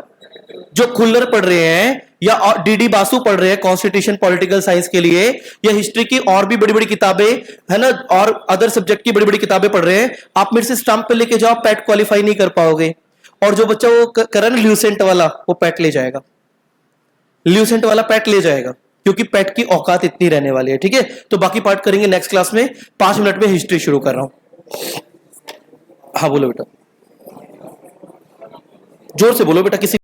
जो खुल्लर पढ़ रहे हैं या डीडी बासु पढ़ रहे हैं कॉन्स्टिट्यूशन पॉलिटिकल साइंस के लिए, या हिस्ट्री की और भी बड़ी बड़ी किताबें है ना, और अदर सब्जेक्ट की बड़ी बड़ी किताबें पढ़ रहे हैं, आप मेरे से स्टाम्प पे लेके जाओ, पैट क्वालिफाई नहीं कर पाओगे। और जो बच्चा वो करा ना ल्यूसेंट वाला, वो पैट ले जाएगा, ल्यूसेंट वाला पैट ले जाएगा, क्योंकि पैट की औकात इतनी रहने वाली है। ठीक है, तो बाकी पार्ट करेंगे नेक्स्ट क्लास में। 5 मिनट में हिस्ट्री शुरू कर रहा हूं। हाँ बोलो बेटा, जोर से बोलो बेटा, किसी